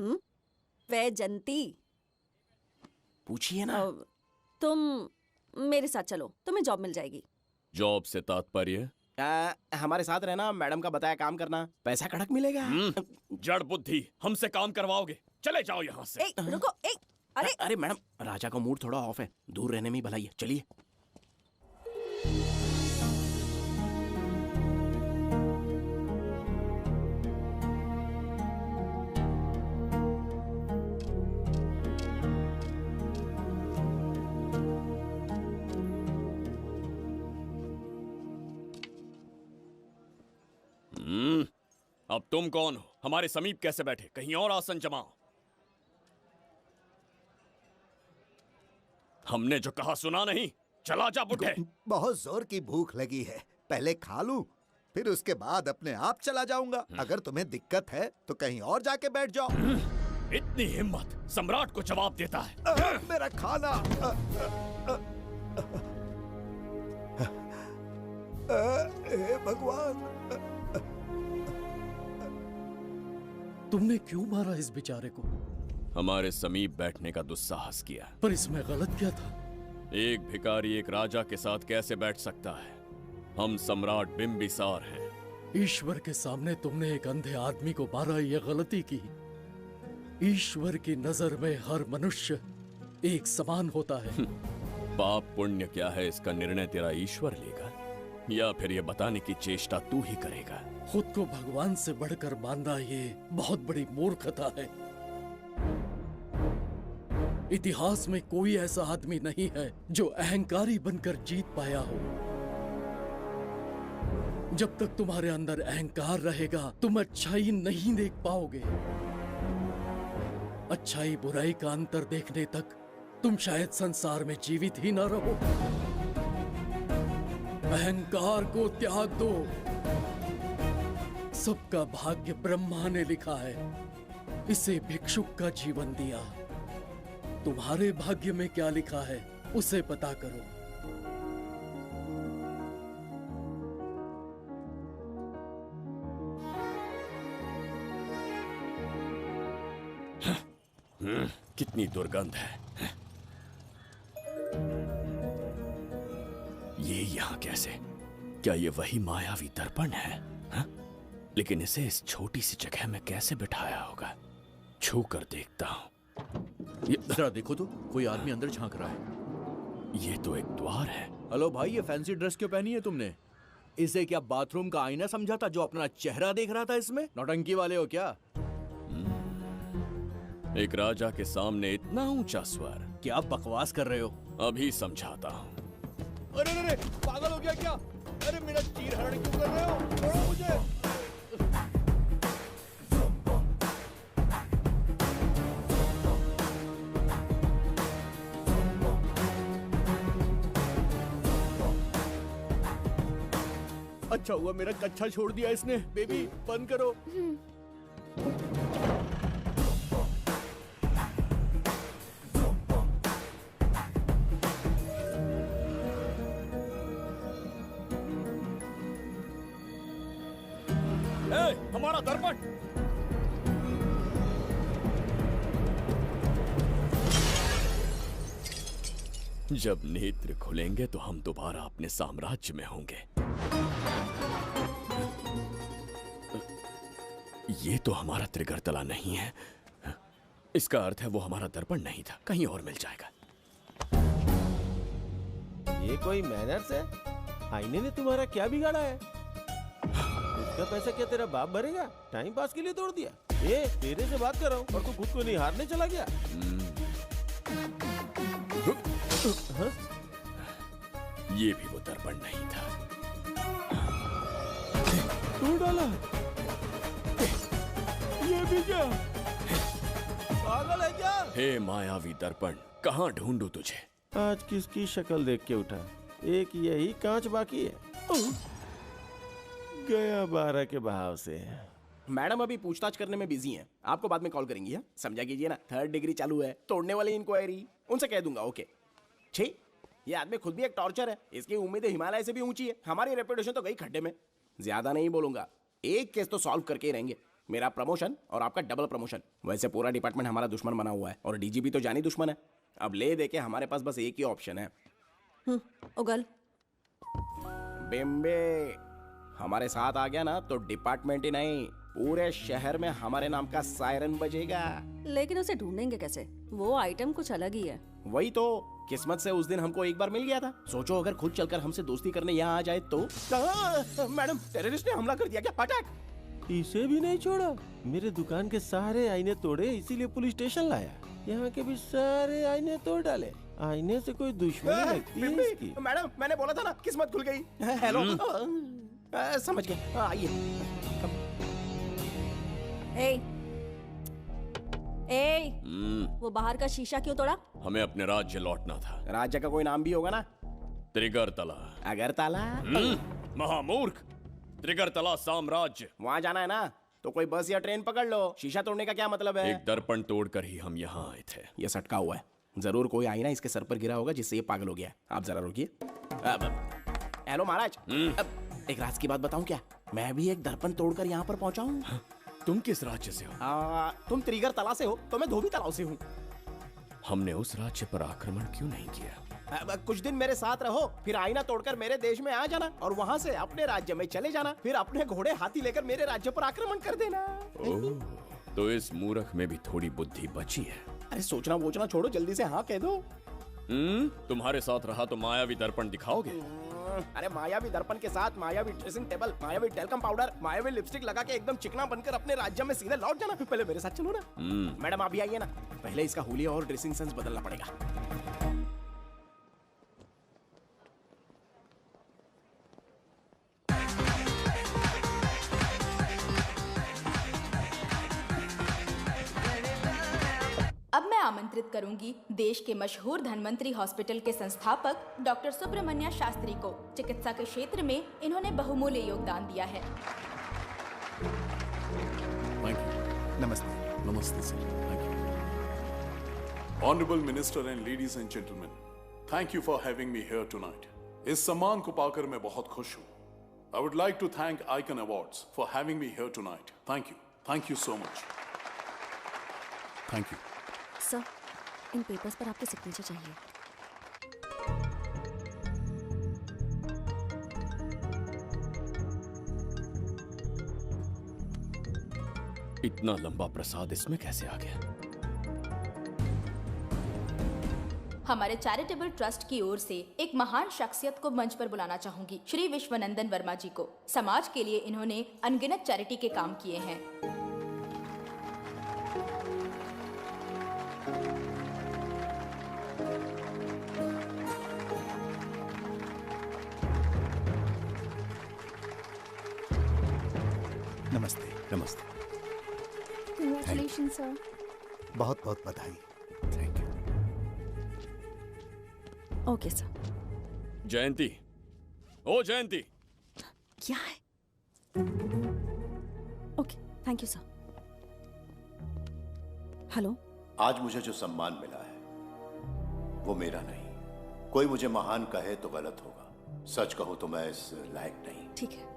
वैजंती। पूछिए ना। तुम मेरे साथ चलो, तुम्हें जॉब मिल जाएगी। जॉब से तात्पर्य? हमारे साथ रहना, मैडम का बताया काम करना, पैसा कड़क मिलेगा। जड़ बुद्धि, हमसे काम करवाओगे? चले जाओ यहाँ से। रुको। अरे मैडम, राजा का मूड थोड़ा ऑफ है, दूर रहने में ही भलाई है। चलिए। अब तुम कौन हो? हमारे समीप कैसे बैठे? कहीं और आसन जमाओ। हमने जो कहा सुना नहीं? चला जा बुढ़े। बहुत जोर की भूख लगी है, पहले खा लूं, फिर उसके बाद अपने आप चला जाऊंगा। अगर तुम्हें दिक्कत है तो कहीं और जाके बैठ जाओ। इतनी हिम्मत, सम्राट को जवाब देता है। मेरा खाना। हे भगवान, तुमने क्यों मारा इस बेचारे को? हमारे समीप बैठने का दुस्साहस किया। पर इसमें गलत क्या था? एक भिखारी एक राजा के साथ कैसे बैठ सकता है? हम सम्राट बिम्बिसार हैं। ईश्वर के सामने तुमने एक अंधे आदमी को मारा, ये गलती की। ईश्वर की नजर में हर मनुष्य एक समान होता है। पाप पुण्य क्या है, इसका निर्णय तेरा ईश्वर लेगा या फिर ये बताने की चेष्टा तू ही करेगा? खुद को भगवान से बढ़कर मानना ये बहुत बड़ी मूर्खता है। इतिहास में कोई ऐसा आदमी नहीं है जो अहंकारी बनकर जीत पाया हो। जब तक तुम्हारे अंदर अहंकार रहेगा तुम अच्छाई नहीं देख पाओगे। अच्छाई बुराई का अंतर देखने तक तुम शायद संसार में जीवित ही न रहो। अहंकार को त्याग दो। सबका भाग्य ब्रह्मा ने लिखा है, इसे भिक्षुक का जीवन दिया। तुम्हारे भाग्य में क्या लिखा है उसे पता करो। कितनी दुर्गंध है। ये यहाँ कैसे? क्या ये वही मायावी दर्पण है? हा? लेकिन इसे इस छोटी सी जगह में कैसे बिठाया होगा? छू कर देखता हूँ। जरा देखो तो, कोई आदमी अंदर झांक रहा है। ये तो एक द्वार है। हेलो भाई, ये फैंसी ड्रेस क्यों पहनी है तुमने? इसे क्या बाथरूम का आईना समझा था जो अपना चेहरा देख रहा था इसमें? नौटंकी वाले हो क्या? एक राजा के सामने इतना ऊंचा स्वर। क्या बकवास कर रहे हो? अभी समझाता हूँ। अरे अरे पागल हो गया क्या? अरे मेरा चीर हरण क्यों कर रहे हो? छोड़ो मुझे। अच्छा हुआ मेरा कच्छा छोड़ दिया इसने। बेबी बंद करो। हमारा दर्पण। जब नेत्र खुलेंगे तो हम दोबारा अपने साम्राज्य में होंगे। ये तो हमारा त्रिगर्तला नहीं है। इसका अर्थ है वो हमारा दर्पण नहीं था, कहीं और मिल जाएगा। ये कोई मैनर्स है? आईने ने तुम्हारा क्या बिगाड़ा है? उसका पैसा क्या तेरा बाप भरेगा? टाइम पास के लिए तोड़ दिया। ये तेरे से बात कर रहा हूँ और तू खुद को निहारने चला गया। हाँ? ये भी वो दर्पण नहीं था। तू डाला? ये भी क्या? पागल है क्या? हे मायावी दर्पण, कहाँ ढूंढूं तुझे? आज किसकी शक्ल देख के उठा? एक यही कांच बाकी है। गया 12 के बहाव से। मैडम अभी पूछताछ करने में बिजी हैं। आपको बाद में कॉल करेंगी। है समझा कीजिए ना, 3rd डिग्री चालू है। तोड़ने वाली इंक्वायरी उनसे कह दूंगा। ओके। छी, ये आदमी खुद भी एक टॉर्चर है। इसकी उम्मीदें हिमालय से भी ऊंची है। हमारी रेपुटेशन तो गई खड्डे में। ज्यादा नहीं बोलूंगा, एक केस तो सॉल्व करके ही रहेंगे। मेरा प्रमोशन और आपका डबल प्रमोशन। वैसे पूरा डिपार्टमेंट हमारा दुश्मन बना हुआ है और डीजीपी तो जानी दुश्मन है। अब ले दे के हमारे पास बस एक ही ऑप्शन है। उगल बिम्बे हमारे साथ आ गया ना तो डिपार्टमेंट ही नहीं, पूरे शहर में हमारे नाम का सायरन बजेगा। लेकिन उसे ढूंढेंगे कैसे? वो आइटम कुछ अलग ही है। वही तो, किस्मत से उस दिन हमको एक बार मिल गया था। सोचो अगर खुद चलकर हमसे दोस्ती करने यहाँ आ जाए तो। मैडम, टेररिस्ट ने हमला कर दिया क्या? अटैक! इसे भी नहीं छोड़ा। मेरे दुकान के सारे आईने तोड़े, इसीलिए पुलिस स्टेशन लाया। यहाँ के भी सारे आईने तोड़ डाले। आईने से कोई दुश्मनी लगती है इसकी। मैडम, मैंने बोला था ना, किस्मत खुल गई। हेलो। समझ गए, आइए। वो बाहर का शीशा क्यों तोड़ा? हमें अपने राज्य लौटना था। राज्य का कोई नाम भी होगा ना? त्रिगर्तला। अगरतला? महामूर्ख, त्रिगर्तला साम्राज्य। वहाँ जाना है ना तो कोई बस या ट्रेन पकड़ लो। शीशा तोड़ने का क्या मतलब है? एक दर्पण तोड़कर ही हम यहाँ आए थे। ये सटका हुआ है, जरूर कोई आईना इसके सर पर गिरा होगा जिससे ये पागल हो गया। आप जरा रुकिए। हेलो महाराज, एक राज की बात बताऊं क्या? मैं भी एक दर्पण तोड़कर यहाँ पर पहुंचा हूँ। तुम किस राज्य से हो? तुम त्रिगर्तला से हो तो मैं धोबी तालाब से हूँ। हमने उस राज्य पर आक्रमण क्यों नहीं किया? कुछ दिन मेरे साथ रहो, फिर आईना तोड़कर मेरे देश में आ जाना और वहाँ से अपने राज्य में चले जाना। फिर अपने घोड़े हाथी लेकर मेरे राज्य पर आक्रमण कर देना। तो इस मूर्ख में भी थोड़ी बुद्धि बची है। अरे सोचना वोचना छोड़ो, जल्दी से हाँ कह दो। तुम्हारे साथ रहा तो मायावी दर्पण दिखाओगे? अरे मायावी दर्पण के साथ मायावी ड्रेसिंग टेबल, मायावी टेलकम पाउडर, मायावी लिपस्टिक लगा के एकदम चिकना बनकर अपने राज्य में सीधे लौट जाना। पहले मेरे साथ चलो ना। मैडम आप भी आइए ना, पहले इसका हुलिया और ड्रेसिंग सेंस बदलना पड़ेगा। अब मैं आमंत्रित करूंगी देश के मशहूर धन्वंतरी हॉस्पिटल के संस्थापक डॉक्टर सुब्रमण्य शास्त्री को। चिकित्सा के क्षेत्र में इन्होंने बहुमूल्य योगदान दिया है। नमस्ते। नमस्ते sir. Thank you. Honourable minister and ladies and gentleman, thank you for having me here tonight. इस सम्मान को पाकर मैं बहुत खुश हूँ। I would like to thank icon awards for having me here tonight. Thank you so much. Thank you. Sir, इन papers पर आपके सिग्नेचर चाहिए। इतना लंबा प्रसाद इसमें कैसे आ गया? हमारे चैरिटेबल ट्रस्ट की ओर से एक महान शख्सियत को मंच पर बुलाना चाहूंगी, श्री विश्वनंदन वर्मा जी को। समाज के लिए इन्होंने अनगिनत चैरिटी के काम किए हैं। नमस्ते। नमस्ते। Congratulations, sir. बहुत बहुत बधाई। Okay sir. जयंती, ओ जयंती। क्या है? Okay, thank you sir. Hello. आज मुझे जो सम्मान मिला है वो मेरा नहीं। कोई मुझे महान कहे तो गलत होगा, सच कहूं तो मैं इस लायक नहीं। ठीक है।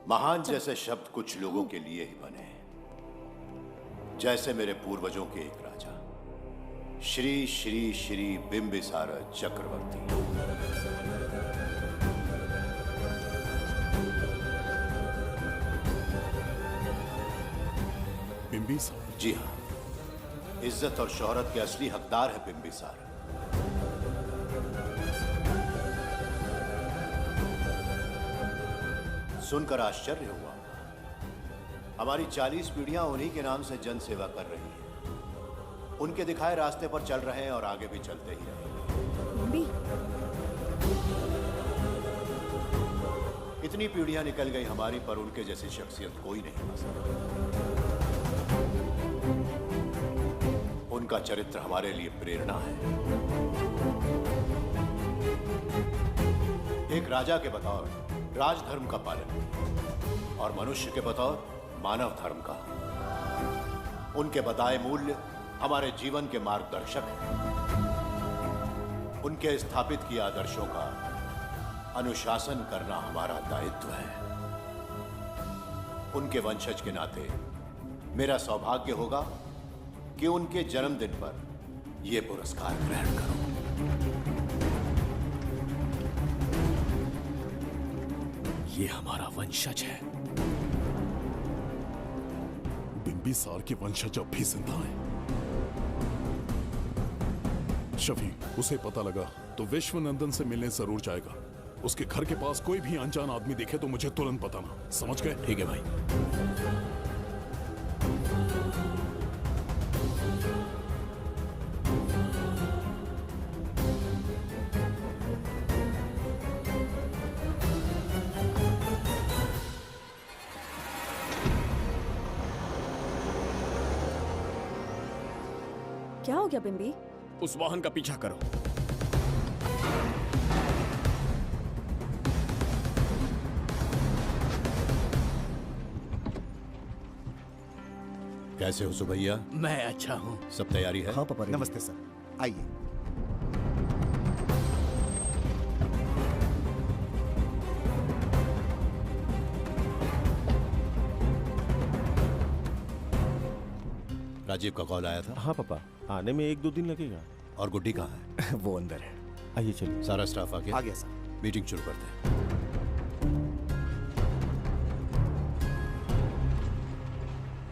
महान जैसे शब्द कुछ लोगों के लिए ही बने हैं, जैसे मेरे पूर्वजों के एक राजा श्री श्री श्री बिंबिसार चक्रवर्ती। बिंबिसार? जी हाँ, इज्जत और शोहरत के असली हकदार है बिंबिसार। सुनकर आश्चर्य हुआ, हमारी 40 पीढ़ियां उन्हीं के नाम से जन सेवा कर रही हैं। उनके दिखाए रास्ते पर चल रहे हैं और आगे भी चलते ही रहेंगे। इतनी पीढ़ियां निकल गई हमारी, पर उनके जैसी शख्सियत कोई नहीं बन सका। उनका चरित्र हमारे लिए प्रेरणा है। एक राजा के बतौर राजधर्म का पालन और मनुष्य के बतौर मानव धर्म का। उनके बताए मूल्य हमारे जीवन के मार्गदर्शक हैं। उनके स्थापित किए आदर्शों का अनुशासन करना हमारा दायित्व है। उनके वंशज के नाते मेरा सौभाग्य होगा कि उनके जन्मदिन पर यह पुरस्कार ग्रहण करूं। ये हमारा वंशज है। बिंबिसार के वंशज अब भी जिंदा हैं। शफी, उसे पता लगा तो विश्वनंदन से मिलने जरूर जाएगा। उसके घर के पास कोई भी अनजान आदमी दिखे तो मुझे तुरंत बताना, समझ गए? ठीक है भाई। क्या हो गया बिंबी? उस वाहन का पीछा करो। कैसे हो सुभैया? मैं अच्छा हूँ। सब तैयारी है? हाँ पापा। नमस्ते सर, आइए। राजीव का कॉल आया था? हाँ पापा, आने में 1-2 दिन लगेगा। और गुड्डी कहाँ है? वो अंदर है। आइए चलिए। सारा स्टाफ आ गया? आ गया सर। मीटिंग शुरू करते हैं।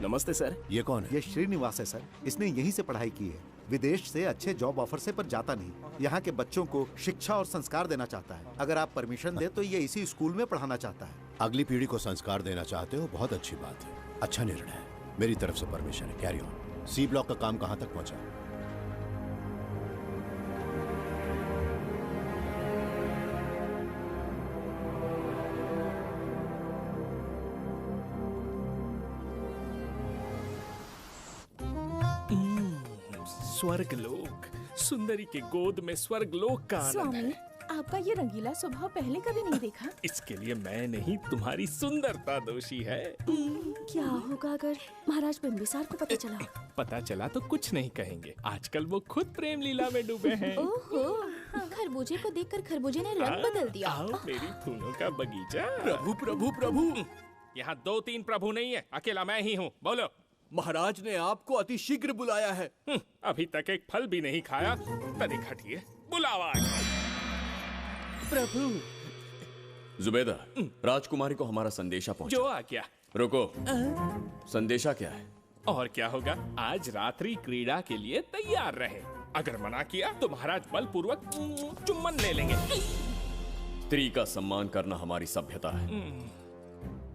नमस्ते सर। ये कौन है? ये श्रीनिवास है सर। इसने यहीं से पढ़ाई की है। विदेश से अच्छे जॉब ऑफर से पर जाता नहीं। यहाँ के बच्चों को शिक्षा और संस्कार देना चाहता है। अगर आप परमिशन दे तो ये इसी स्कूल में पढ़ाना चाहता है। अगली पीढ़ी को संस्कार देना चाहते हो, बहुत अच्छी बात है। अच्छा निर्णय है। मेरी तरफ से परमिशन है। Carry on. सी ब्लॉक का काम कहाँ तक पहुँचा? स्वर्गलोक, सुंदरी के गोद में स्वर्गलोक का आनंद स्वामी, है। आपका ये रंगीला स्वभाव पहले कभी नहीं देखा। इसके लिए मैं नहीं, तुम्हारी सुंदरता दोषी है। क्या होगा अगर महाराज बिंबिसार को पता चला? पता चला तो कुछ नहीं कहेंगे। आजकल वो खुद प्रेम लीला में डूबे हैं। ओहो, खरबूजे को देखकर खरबूजे ने रंग बदल दिया। आओ मेरी फूलों का बगीचा। प्रभु प्रभु प्रभु। यहाँ 2-3 प्रभु नहीं है, अकेला मैं ही हूँ। बोलो। महाराज ने आपको अति शीघ्र बुलाया है। अभी तक एक फल भी नहीं खाया, तनिक हटिए, बुलावा है। प्रभु। जुबेदा, राजकुमारी को हमारा संदेशा पहुंचा। जो आ गया। रुको, संदेशा क्या है? और क्या होगा, आज रात्रि क्रीड़ा के लिए तैयार रहे। अगर मना किया तो महाराज बलपूर्वक चुम्बन ले लेंगे। स्त्री का सम्मान करना हमारी सभ्यता है।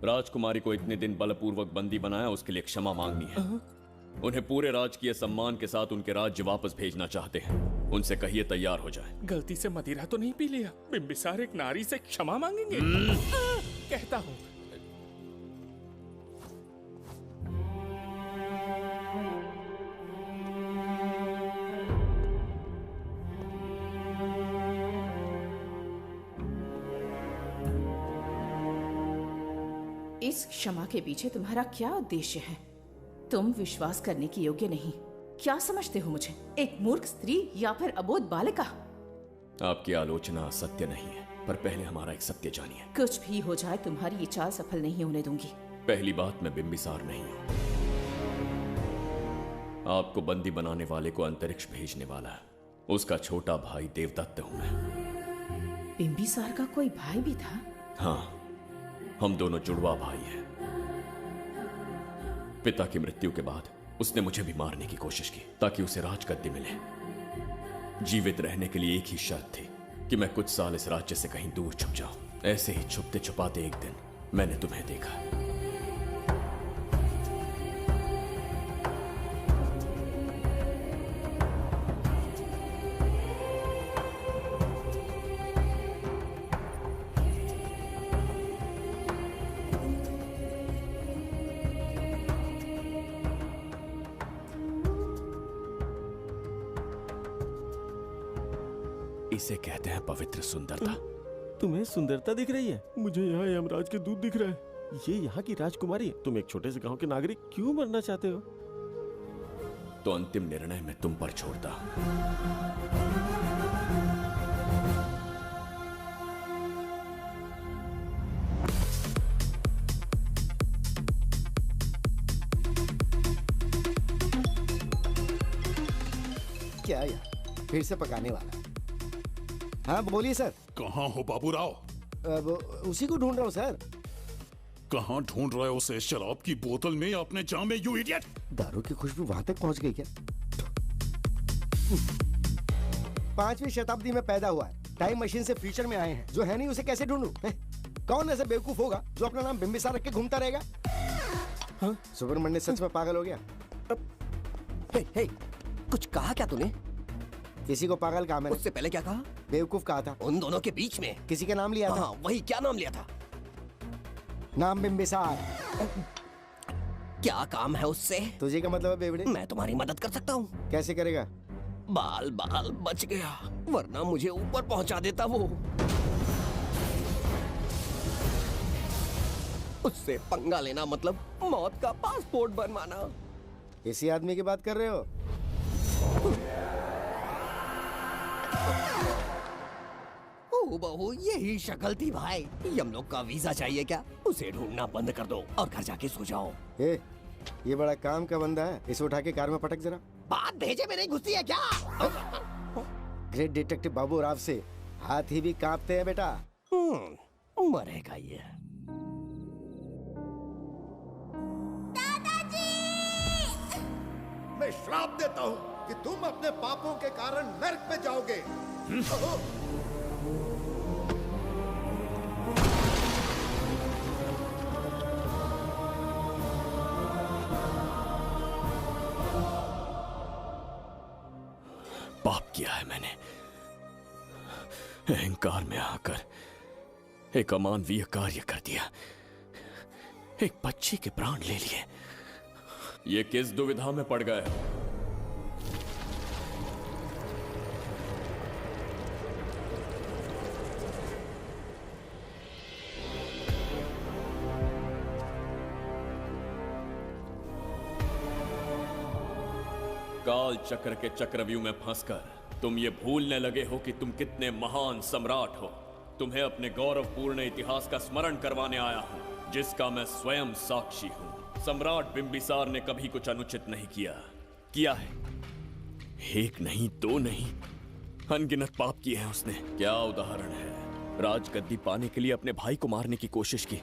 राजकुमारी को इतने दिन बलपूर्वक बंदी बनाया, उसके लिए क्षमा मांगनी है। उन्हें पूरे राजकीय सम्मान के साथ उनके राज्य वापस भेजना चाहते हैं। उनसे कहिए तैयार हो जाए। गलती से मदिरा तो नहीं पी लिया? बिंबिसार एक नारी से क्षमा मांगेंगे? कहता हूँ। इस क्षमा के पीछे तुम्हारा क्या उद्देश्य है? तुम विश्वास करने की योग्य नहीं। क्या समझते हो मुझे? एक मूर्ख स्त्री या फिर अबोध बालिका? आपकी आलोचना सत्य नहीं है, पर पहले हमारा एक सत्य जानिए। कुछ भी हो जाए तुम्हारी ये चाल सफल नहीं होने दूंगी। पहली बात, मैं बिंबिसार नहीं हूं। आपको बंदी बनाने वाले को अंतरिक्ष भेजने वाला उसका छोटा भाई देवदत्त हूं मैं। बिंबिसार का कोई भाई भी था? हाँ, हम दोनों जुड़वा भाई हैं। पिता की मृत्यु के बाद उसने मुझे भी मारने की कोशिश की ताकि उसे राजगद्दी मिले। जीवित रहने के लिए एक ही शर्त थी कि मैं कुछ साल इस राज्य से कहीं दूर छुप जाऊं। ऐसे ही छुपते छुपाते एक दिन मैंने तुम्हें देखा। इसे कहते हैं पवित्र सुंदरता। तुम्हें सुंदरता दिख रही है? मुझे यहाँ यमराज के दूध दिख रहा है। ये यहाँ की राजकुमारी है। तुम एक छोटे से गांव के नागरिक क्यों मरना चाहते हो? तो अंतिम निर्णय मैं तुम पर छोड़ता हूं। क्या यार, फिर से पकाने वाला? हाँ बोलिए सर। कहाँ हो बाबूराव? अब उसी को ढूंढ रहा हूँ सर। कहाँ ढूंढ रहे हो उसे? शराब की बोतल में या अपने जाम में, यू इडियट? दारू की खुशबू वहां तक पहुंच गई क्या? 5वीं शताब्दी में पैदा हुआ है, टाइम मशीन से फ्यूचर में आए हैं। जो है नहीं उसे कैसे ढूंढूं? कौन ऐसा बेवकूफ होगा जो अपना नाम बिंबिसार रख के घूमता रहेगा? हाँ? सुब्रमण्य सच में पागल हो गया। हे, कुछ कहा क्या तूने? किसी को पागल कहा मैंने। उससे पहले क्या कहा? बेवकूफ कहा था। उन दोनों के बीच में किसी का नाम लिया था। हाँ, वही, क्या नाम लिया था? नाम बिंबिसार। क्या काम है उससे? तुझे क्या मतलब है बेवड़े? मैं तुम्हारी मदद कर सकता हूँ। कैसे करेगा? बाल बाल बच गया, वरना मुझे ऊपर पहुंचा देता वो। उससे पंगा लेना मतलब मौत का पासपोर्ट बनवाना। इसी आदमी की बात कर रहे हो? बहू, यही शक्ल थी भाई। यमलोक का वीजा चाहिए क्या? उसे ढूंढना बंद कर दो और घर जाके सो जाओ। ये बड़ा काम का बंदा है, इसे उठा के कार में पटक जरा। बात भेजे में नहीं घुसती है क्या? ग्रेट डिटेक्टिव बाबू राव से हाथी भी कांपते हैं बेटा। मरेगा ये। मैं श्राप देता हूँ कि तुम अपने पापों के कारण नर्क में जाओगे। पाप किया है मैंने। अहंकार में आकर एक अमानवीय कार्य कर दिया। एक बच्ची के प्राण ले लिए। ये किस दुविधा में पड़ गए? काल चक्र के चक्रव्यूह में फंसकर तुम ये भूलने लगे हो कि तुम कितने महान सम्राट हो। तुम्हें अपने गौरवपूर्ण इतिहास का स्मरण करवाने आया हूं, जिसका मैं स्वयं साक्षी हूं। सम्राट बिंबिसार ने कभी कुछ अनुचित नहीं किया है। एक नहीं, दो नहीं, अनगिनत पाप किए हैं उसने। क्या उदाहरण है? राजगद्दी पाने के लिए अपने भाई को मारने की कोशिश की।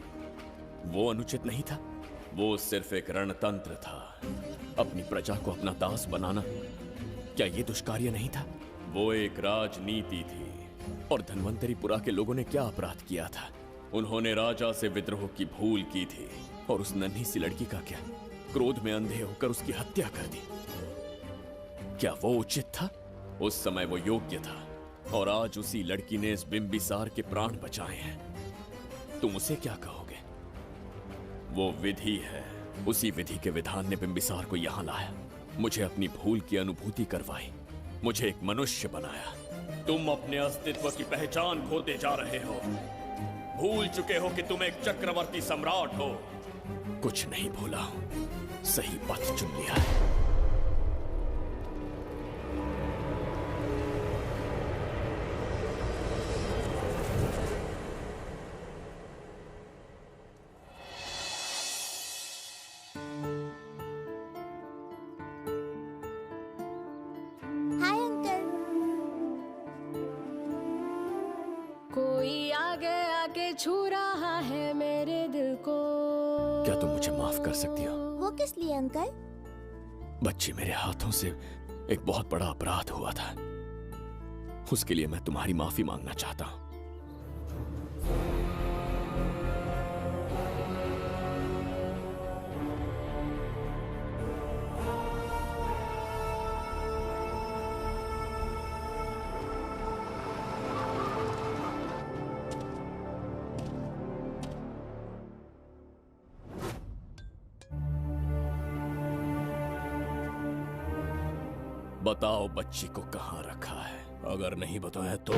वो अनुचित नहीं था, वो सिर्फ एक रणतंत्र था। अपनी प्रजा को अपना दास बनाना, क्या ये दुष्कार्य नहीं था? वो एक राजनीति थी। और धन्वंतरीपुरा के लोगों ने क्या अपराध किया था? उन्होंने राजा से विद्रोह की भूल की थी। और उस नन्ही सी लड़की का क्या? क्रोध में अंधे होकर उसकी हत्या कर दी। क्या वो उचित था? उस समय वो योग्य था। और आज उसी लड़की ने इस बिंबिसार के प्राण बचाए हैं। तुम उसे क्या कहोगे? वो विधि है। उसी विधि के विधान ने बिंबिसार को यहां लाया, मुझे अपनी भूल की अनुभूति करवाई, मुझे एक मनुष्य बनाया। तुम अपने अस्तित्व की पहचान खोते जा रहे हो। भूल चुके हो कि तुम एक चक्रवर्ती सम्राट हो, कुछ नहीं भूला हूं, सही पथ चुन लिया है। Hi uncle. कोई आगे आके छू रहा है मेरे दिल को। क्या तुम मुझे माफ कर सकती हो? वो किस लिए अंकल? बच्ची, मेरे हाथों से एक बहुत बड़ा अपराध हुआ था, उसके लिए मैं तुम्हारी माफी मांगना चाहता हूं। बताओ बच्ची को कहां रखा है? अगर नहीं बताया तो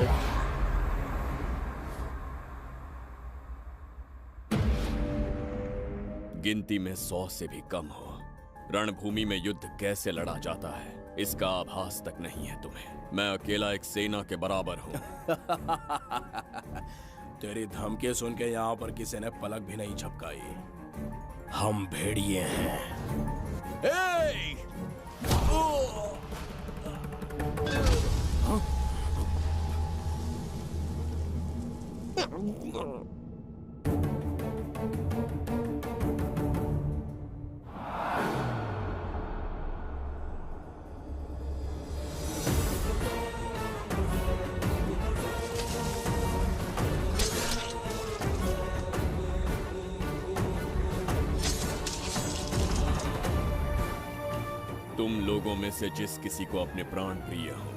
गिनती में 100 से भी कम हो। रणभूमि में युद्ध कैसे लड़ा जाता है इसका आभास तक नहीं है तुम्हें। मैं अकेला एक सेना के बराबर हूं। तेरी धमकी सुन के यहाँ पर किसी ने पलक भी नहीं झपकाई। हम भेड़िए हैं। तुम लोगों में से जिस किसी को अपने प्राण प्रिय हो,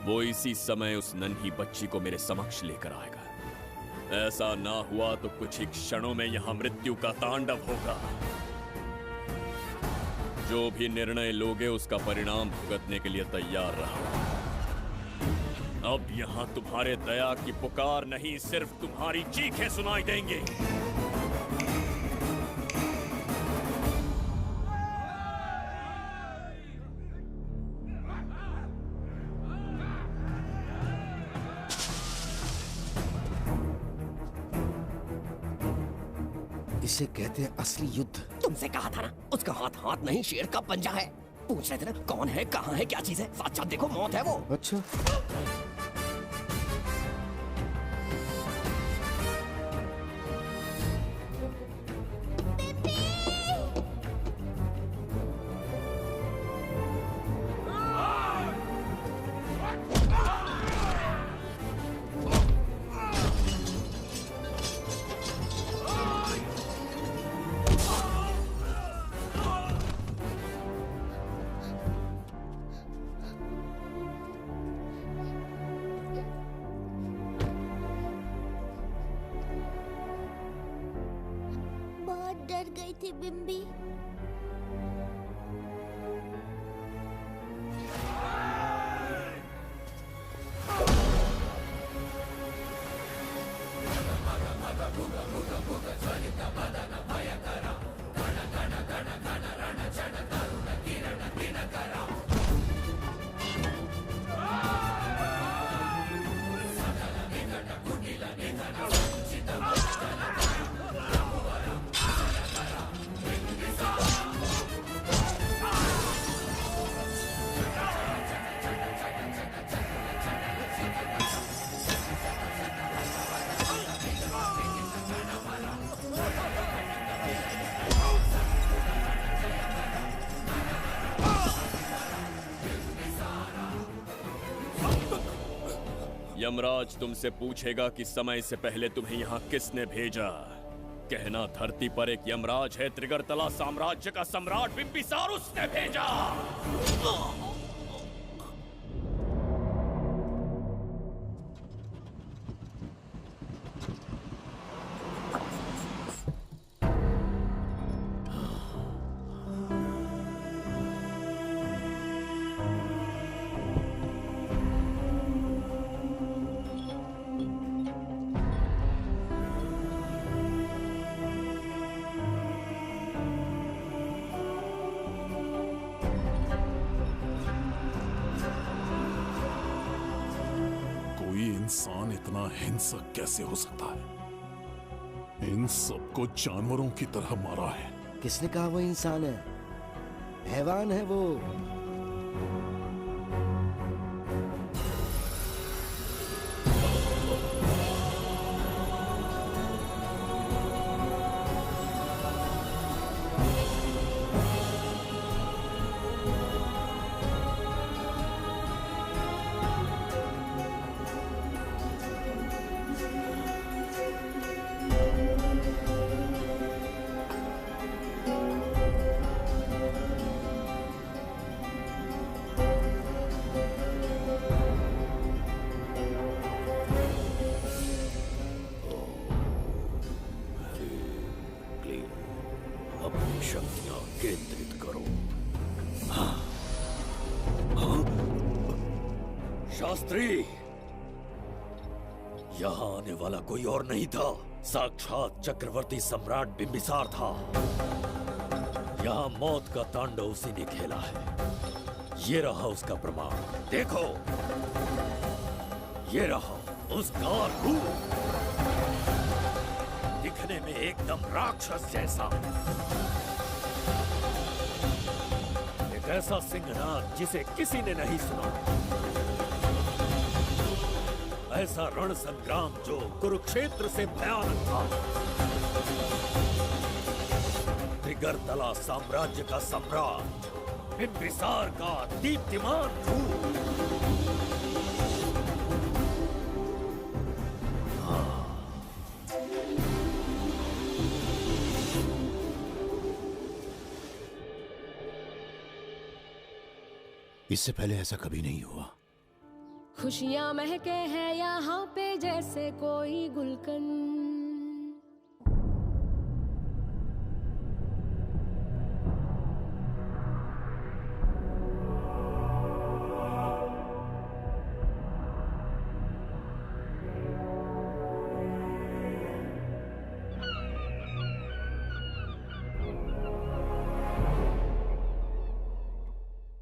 वो इसी समय उस नन्ही बच्ची को मेरे समक्ष लेकर आएगा। ऐसा ना हुआ तो कुछ ही क्षणों में यहां मृत्यु का तांडव होगा। जो भी निर्णय लोगे उसका परिणाम भुगतने के लिए तैयार रहो। अब यहां तुम्हारे दया की पुकार नहीं, सिर्फ तुम्हारी चीखें सुनाई देंगी। इसे कहते हैं असली युद्ध। तुमसे कहा था ना, उसका हाथ हाथ नहीं शेर का पंजा है। पूछ रहे थे ना कौन है, कहाँ है, क्या चीज है? साथ देखो, मौत है वो। अच्छा। बहुत डर गई थी बिम्बी। यमराज तुमसे पूछेगा कि समय से पहले तुम्हें यहाँ किसने भेजा। कहना धरती पर एक यमराज है, त्रिगर्तला साम्राज्य का सम्राट बिम्बिसार उसने भेजा। इंसान इतना हिंसक कैसे हो सकता है? इन सबको जानवरों की तरह मारा है। किसने कहा वो इंसान है? हैवान है वो। अपनी शक्तियां केंद्रित करो। शास्त्री, यहाँ आने वाला कोई और नहीं था, साक्षात चक्रवर्ती सम्राट बिंबिसार था। यहाँ मौत का तांडव उसी ने खेला है। ये रहा उसका प्रमाण, देखो, ये रहा उसका रूप, दिखने में एकदम राक्षस जैसा। एक ऐसा सिंहनाद जिसे किसी ने नहीं सुना, ऐसा रण संग्राम जो कुरुक्षेत्र से भयानक था। त्रिगर्तला साम्राज्य का सम्राट बिंबिसार का दीप्तिमान रूप। इससे पहले ऐसा कभी नहीं हुआ। खुशियाँ महके हैं यहाँ पे जैसे कोई गुलकंद।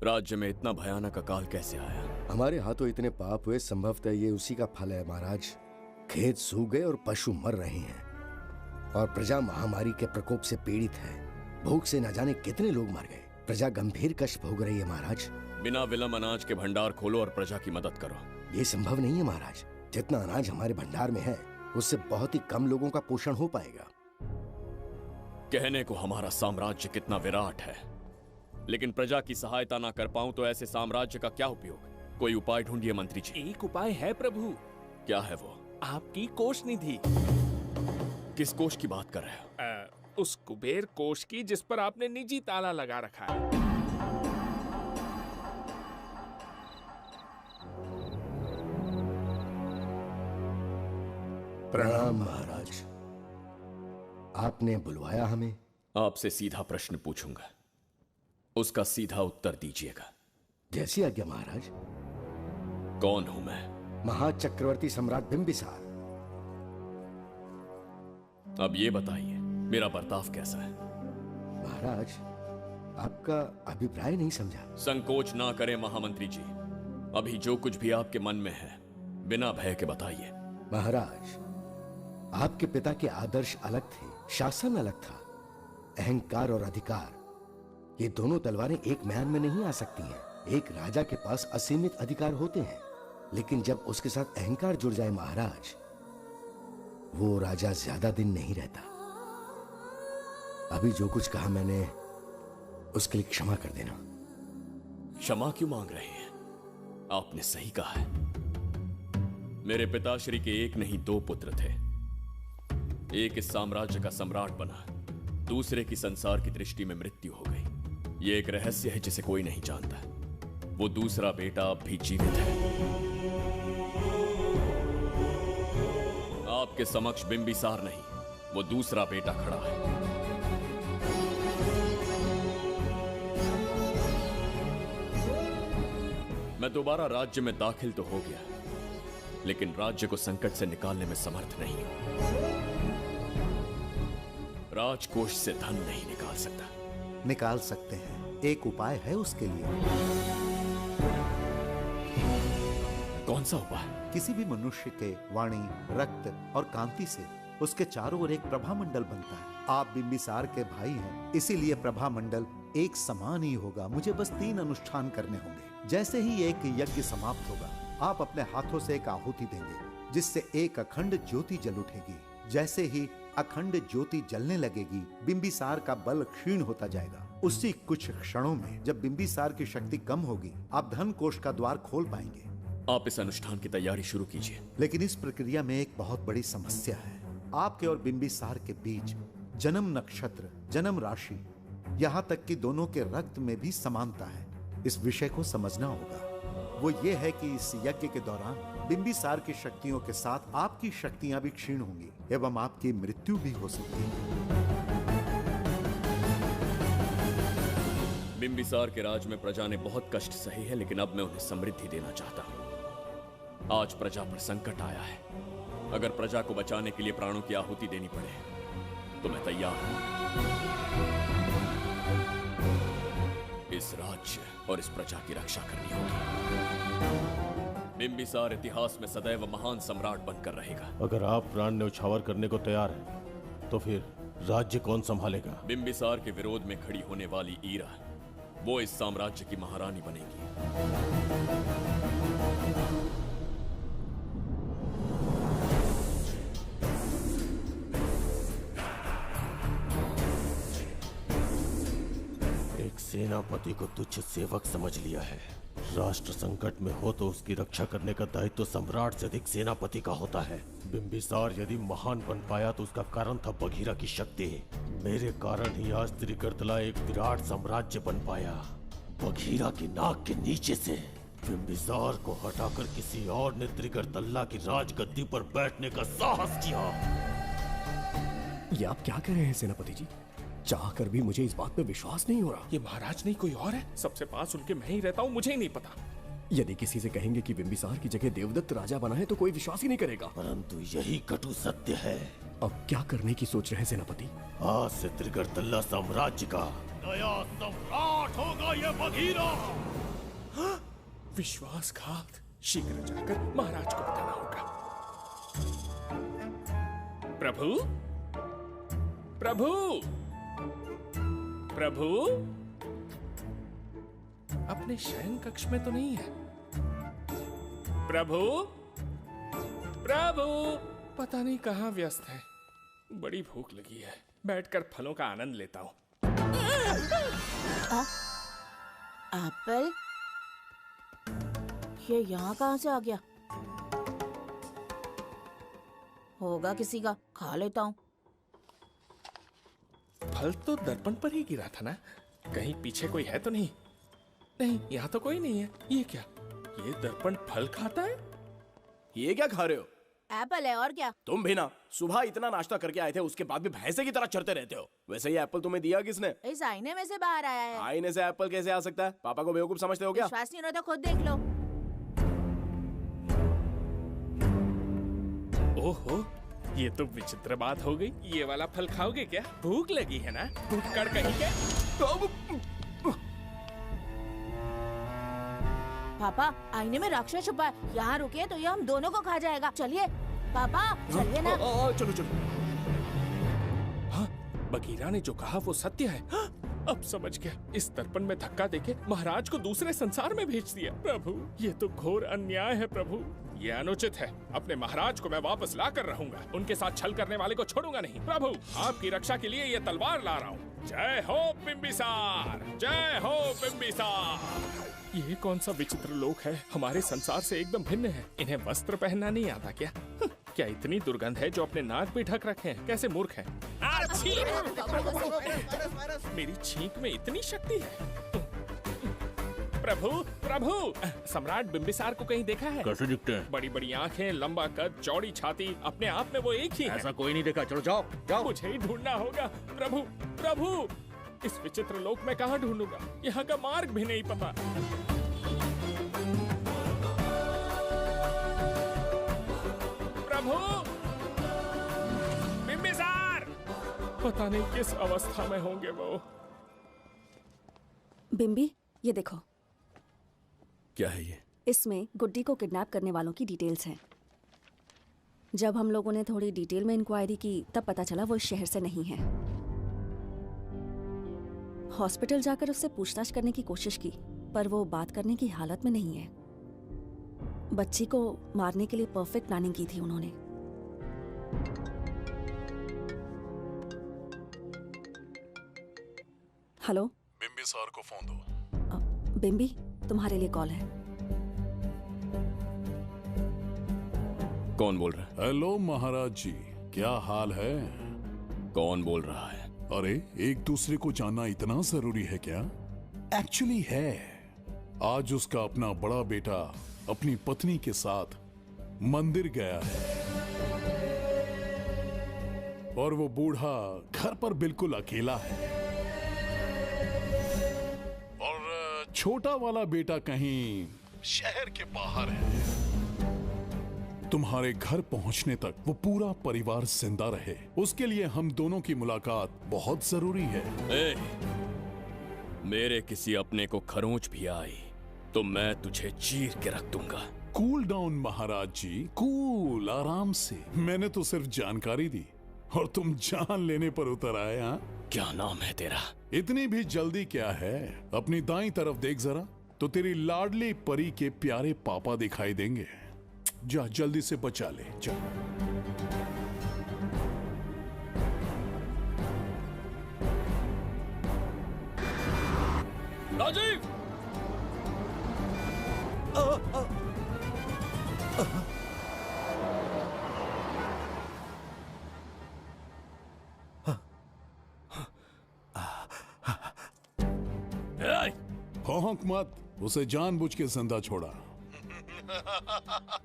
राज्य में इतना भयानक अकाल कैसे आया? हमारे हाथों इतने पाप हुए, संभवतः ये उसी का फल है महाराज। खेत सूख गए और पशु मर रहे हैं और प्रजा महामारी के प्रकोप से पीड़ित है। भूख से न जाने कितने लोग मर गए। प्रजा गंभीर कष्ट भोग रही है महाराज। बिना विलंब अनाज के भंडार खोलो और प्रजा की मदद करो। ये संभव नहीं है महाराज। जितना अनाज हमारे भंडार में है उससे बहुत ही कम लोगों का पोषण हो पाएगा। कहने को हमारा साम्राज्य कितना विराट है, लेकिन प्रजा की सहायता ना कर पाऊं तो ऐसे साम्राज्य का क्या उपयोग? कोई उपाय ढूंढिए मंत्री जी। एक उपाय है प्रभु। क्या है वो? आपकी कोष निधि। किस कोष की बात कर रहे हो? उस कुबेर कोष की जिस पर आपने निजी ताला लगा रखा है। प्रणाम महाराज। आपने बुलवाया हमें? आपसे सीधा प्रश्न पूछूंगा, उसका सीधा उत्तर दीजिएगा। जैसी आज्ञा महाराज। कौन हूं मैं? महाचक्रवर्ती सम्राट बिंबिसार। अब ये बताइए, मेरा बर्ताव कैसा है? महाराज, आपका अभिप्राय नहीं समझा। संकोच ना करें महामंत्री जी। अभी जो कुछ भी आपके मन में है बिना भय के बताइए। महाराज, आपके पिता के आदर्श अलग थे, शासन अलग था। अहंकार और अधिकार, ये दोनों तलवारें एक म्यान में नहीं आ सकती हैं। एक राजा के पास असीमित अधिकार होते हैं, लेकिन जब उसके साथ अहंकार जुड़ जाए महाराज, वो राजा ज्यादा दिन नहीं रहता। अभी जो कुछ कहा मैंने, उसके लिए क्षमा कर देना। क्षमा क्यों मांग रहे हैं? आपने सही कहा है। मेरे पिताश्री के एक नहीं दो पुत्र थे। एक इस साम्राज्य का सम्राट बना, दूसरे की संसार की दृष्टि में मृत्यु हो गई। ये एक रहस्य है जिसे कोई नहीं जानता। वो दूसरा बेटा अब भी जीवित है। आपके समक्ष बिंबिसार नहीं, वो दूसरा बेटा खड़ा है। मैं दोबारा राज्य में दाखिल तो हो गया, लेकिन राज्य को संकट से निकालने में समर्थ नहीं हूं। राजकोष से धन नहीं निकाल सकता। निकाल सकते हैं, एक उपाय है उसके लिए। कौन सा उपाय? किसी भी मनुष्य के वाणी, रक्त और कांति से उसके चारों ओर एक प्रभा मंडल बनता है। आप बिंबिसार के भाई हैं, इसीलिए प्रभा मंडल एक समान ही होगा। मुझे बस 3 अनुष्ठान करने होंगे। जैसे ही एक यज्ञ समाप्त होगा, आप अपने हाथों से एक आहुति देंगे, जिससे एक अखंड ज्योति जल उठेगी। जैसे ही अखंड ज्योति जलने लगेगी, बिंबिसार का बल क्षीण होता जाएगा। उसी कुछ क्षणों में जब बिंबिसार की शक्ति कम होगी, आप धन कोष का द्वार खोल पाएंगे। आप इस अनुष्ठान की तैयारी शुरू कीजिए। लेकिन इस प्रक्रिया में एक बहुत बड़ी समस्या है। आपके और बिंबिसार के बीच जन्म नक्षत्र, जन्म राशि, यहाँ तक कि दोनों के रक्त में भी समानता है। इस विषय को समझना होगा। वो ये है कि इस यज्ञ के दौरान बिंबिसार की शक्तियों के साथ आपकी शक्तियां भी क्षीण होंगी एवं आपकी मृत्यु भी हो सकती है। बिंबिसार के राज में प्रजा ने बहुत कष्ट सहे हैं, लेकिन अब मैं उन्हें समृद्धि देना चाहता हूँ। आज प्रजा पर संकट आया है। अगर प्रजा को बचाने के लिए प्राणों की आहुति देनी पड़े तो मैं तैयार हूं। इस राज्य और इस प्रजा की रक्षा करनी होगी। बिंबिसार इतिहास में सदैव महान सम्राट बनकर रहेगा। अगर आप प्राण न्यौछावर करने को तैयार हैं, तो फिर राज्य कौन संभालेगा? बिंबिसार के विरोध में खड़ी होने वाली ईरा, वो इस साम्राज्य की महारानी बनेगी। सेनापति को तुच्छ सेवक समझ लिया है। राष्ट्र संकट में हो तो उसकी रक्षा करने का दायित्व तो सम्राट से अधिक सेनापति का होता है। बिंबिसार यदि महान बन पाया तो उसका कारण था बघीरा की शक्ति। मेरे कारण ही आज त्रिगर्तला एक विराट साम्राज्य बन पाया। बघीरा की नाक के नीचे से बिंबिसार को हटाकर किसी और ने त्रिगर्तला की राजगद्दी पर बैठने का साहस किया। ये आप क्या कह रहे हैं सेनापति जी? चाह कर भी मुझे इस बात पे विश्वास नहीं हो रहा। ये महाराज नहीं कोई और है। सबसे पास उनके मैं ही रहता हूँ, मुझे ही नहीं पता। यदि किसी से कहेंगे कि बिंबिसार की जगह देवदत्त राजा बना है तो कोई विश्वास ही नहीं करेगा। परंतु यही कटु सत्य है। अब क्या करने की सोच रहे हैं सेनापति? आज से त्रिगर्तला साम्राज्य का नया सम्राट होगा ये बघीरा। विश्वासघात। शीघ्र जाकर महाराज को बताना होगा। प्रभु, प्रभु, प्रभु, अपने शयन कक्ष में तो नहीं है। प्रभु, प्रभु, पता नहीं कहाँ व्यस्त है। बड़ी भूख लगी है, बैठकर फलों का आनंद लेता हूँ। एप्पल? ये यहाँ कहाँ से आ गया? होगा किसी का, खा लेता हूँ। फल तो दर्पण पर ही गिरा था ना? कहीं पीछे कोई है तो नहीं? नहीं, यहाँ तो कोई नहीं है। ये क्या? ये दर्पण फल खाता है? ये क्या खा रहे हो? एप्पल है और क्या? तुम भी ना सुबह इतना नाश्ता करके आए थे, उसके बाद भी भैंसे की तरह चरते रहते हो। वैसे ये एप्पल तुम्हें दिया किसने? इस आईने में से बाहर आया है। आईने से एप्पल कैसे आ सकता है? पापा को बेवकूफ समझते हो क्या? विश्वास नहीं हो रहा तो खुद देख लो। ओहो, ये तो विचित्र बात हो गई। ये वाला फल खाओगे क्या? भूख लगी है ना? भूख कहीं के? पापा, आईने में राक्षस छुपा है। यहाँ रुके तो ये हम दोनों को खा जाएगा। चलिए पापा, चलिए ना। चलो चलो। हाँ, बघीरा ने जो कहा वो सत्य है। हाँ, अब समझ गया। इस दर्पण में धक्का देके महाराज को दूसरे संसार में भेज दिया। प्रभु, ये तो घोर अन्याय है प्रभु। ये अनुचित है। अपने महाराज को मैं वापस ला कर रहूंगा। उनके साथ छल करने वाले को छोड़ूंगा नहीं। प्रभु, आपकी रक्षा के लिए ये तलवार ला रहा हूँ। जय हो बिंबिसार, जय हो बिंबिसार। ये कौन सा विचित्र लोक है? हमारे संसार से एकदम भिन्न है। इन्हें वस्त्र पहनना नहीं आता क्या? क्या इतनी दुर्गंध है जो अपने नाक भी ढक रखे हैं? कैसे मूर्ख हैं? मेरी छींक में इतनी शक्ति है। प्रभु, प्रभु, सम्राट बिंबिसार को कहीं देखा है? कैसे दिखते हैं? बड़ी बड़ी आंखें, लंबा कद, चौड़ी छाती, अपने आप में वो एक ही है। ऐसा कोई नहीं देखा। चलो जाओ जाओ। मुझे ही ढूंढना होगा। प्रभु, प्रभु, इस विचित्र लोक में कहाँ ढूंढूंगा? यहाँ का मार्ग भी नहीं पता। प्रभु, बिंबिसार, पता नहीं किस अवस्था में होंगे वो। बिंबी, ये देखो। क्या है ये? इसमें गुड्डी को किडनैप करने वालों की डिटेल्स हैं। जब हम लोगों ने थोड़ी डिटेल में इंक्वायरी की तब पता चला वो इस शहर से नहीं है। हॉस्पिटल जाकर उससे पूछताछ करने की कोशिश की पर वो बात करने की हालत में नहीं है। बच्ची को मारने के लिए परफेक्ट प्लानिंग की थी उन्होंने। हेलो, बिम्बी सर को फोन दो। बिम्बी, तुम्हारे लिए कॉल है। कौन बोल रहा है? हेलो महाराज जी, क्या हाल है? कौन बोल रहा है? अरे, एक दूसरे को जानना इतना जरूरी है क्या? एक्चुअली है। आज उसका अपना बड़ा बेटा अपनी पत्नी के साथ मंदिर गया है और वो बूढ़ा घर पर बिल्कुल अकेला है और छोटा वाला बेटा कहीं शहर के बाहर है। तुम्हारे घर पहुंचने तक वो पूरा परिवार जिंदा रहे, उसके लिए हम दोनों की मुलाकात बहुत जरूरी है। मेरे किसी अपने को खरोंच भी आई तो मैं तुझे चीर के रख दूंगा। कूल डाउन महाराज जी, कूल, आराम से। मैंने तो सिर्फ जानकारी दी और तुम जान लेने पर उतर आए। हाँ, क्या नाम है तेरा? इतनी भी जल्दी क्या है? अपनी दाईं तरफ देख जरा तो तेरी लाडली परी के प्यारे पापा दिखाई देंगे। जा, जल्दी से बचा ले, जा। राजीव! भौंक मत, उसे जानबूझ के जिंदा छोड़ा।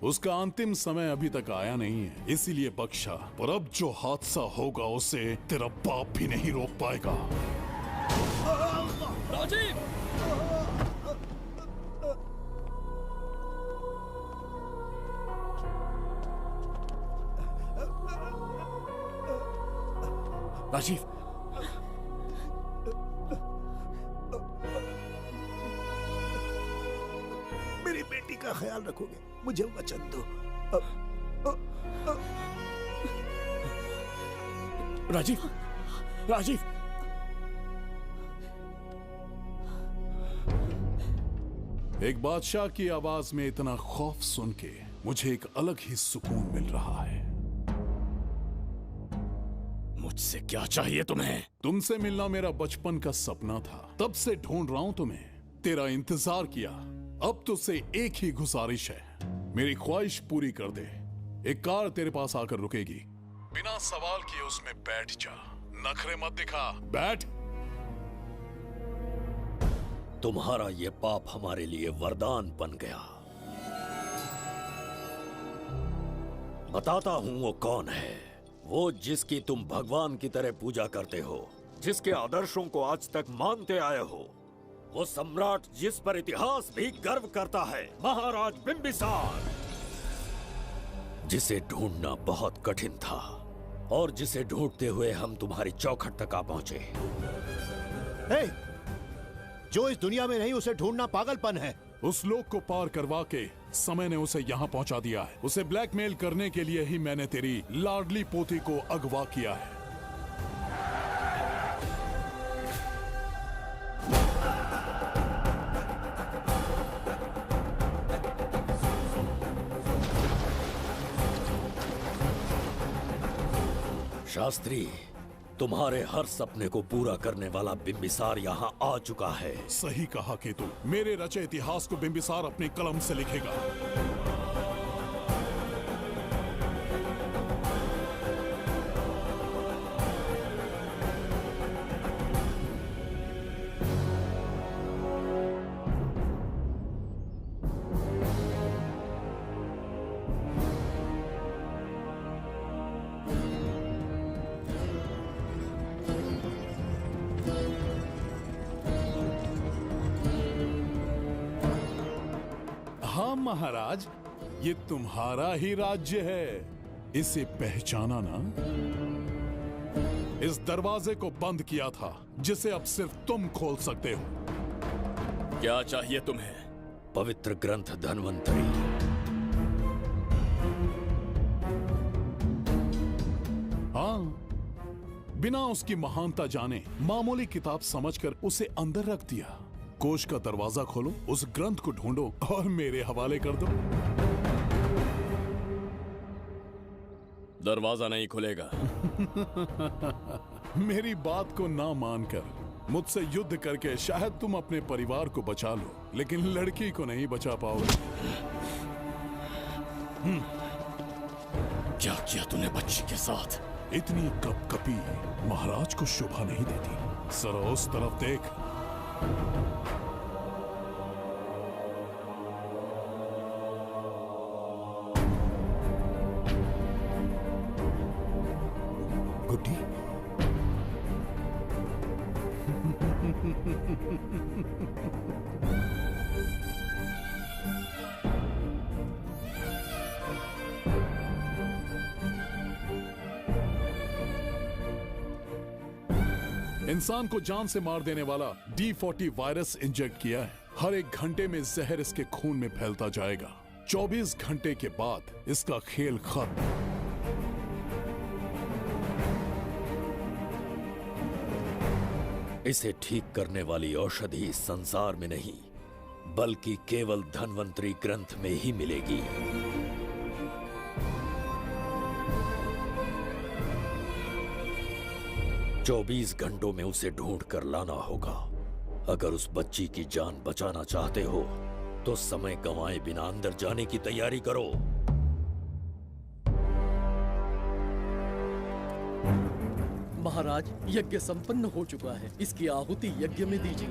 उसका अंतिम समय अभी तक आया नहीं है, इसीलिए बख्शा। पर अब जो हादसा होगा उसे तेरा बाप भी नहीं रोक पाएगा। राजीव! राजीव! मेरी बेटी का ख्याल रखोगे? मुझे वचन दो। राजीव! राजीव! एक बादशाह की आवाज में इतना खौफ सुन के मुझे एक अलग ही सुकून मिल रहा है। मुझसे क्या चाहिए तुम्हें? तुमसे मिलना मेरा बचपन का सपना था, तब से ढूंढ रहा हूं तुम्हें, तेरा इंतजार किया। अब तुझसे एक ही गुजारिश है, मेरी ख्वाहिश पूरी कर दे। एक कार तेरे पास आकर रुकेगी, बिना सवाल किए उसमें बैठ जा, नखरे मत दिखा, बैठ। तुम्हारा ये पाप हमारे लिए वरदान बन गया। बताता हूं वो कौन है, वो जिसकी तुम भगवान की तरह पूजा करते हो, जिसके आदर्शों को आज तक मानते आए हो, वो सम्राट जिस पर इतिहास भी गर्व करता है, महाराज बिंबिसार, जिसे ढूंढना बहुत कठिन था और जिसे ढूंढते हुए हम तुम्हारी चौखट तक आ पहुंचे। जो इस दुनिया में नहीं उसे ढूंढना पागलपन है। उस लोक को पार करवा के समय ने उसे यहाँ पहुंचा दिया है। उसे ब्लैकमेल करने के लिए ही मैंने तेरी लाडली पोती को अगवा किया है। शास्त्री, तुम्हारे हर सपने को पूरा करने वाला बिंबिसार यहाँ आ चुका है। सही कहा केतु, मेरे रचे इतिहास को बिंबिसार अपनी कलम से लिखेगा। हाँ महाराज, ये तुम्हारा ही राज्य है, इसे पहचाना ना? इस दरवाजे को बंद किया था जिसे अब सिर्फ तुम खोल सकते हो। क्या चाहिए तुम्हें? पवित्र ग्रंथ धन्वंतरी। हाँ, बिना उसकी महानता जाने मामूली किताब समझकर उसे अंदर रख दिया। कोष का दरवाजा खोलो, उस ग्रंथ को ढूंढो और मेरे हवाले कर दो। दरवाजा नहीं खुलेगा। मेरी बात को ना मानकर मुझसे युद्ध करके शायद तुम अपने परिवार को बचा लो, लेकिन लड़की को नहीं बचा पाओगे। क्या किया तूने बच्ची के साथ? इतनी कपकपी महाराज को शोभा नहीं देती। जरा उस तरफ देख। गुड्डी, इंसान को जान से मार देने वाला D40 वायरस इंजेक्ट किया है। हर 1 घंटे में जहर इसके खून में फैलता जाएगा। 24 घंटे के बाद इसका खेल खत्म। इसे ठीक करने वाली औषधि संसार में नहीं, बल्कि केवल धन्वंतरी ग्रंथ में ही मिलेगी। चौबीस घंटों में उसे ढूंढ कर लाना होगा। अगर उस बच्ची की जान बचाना चाहते हो तो समय गंवाए बिना अंदर जाने की तैयारी करो। महाराज, यज्ञ संपन्न हो चुका है। इसकी आहुति यज्ञ में दीजिए।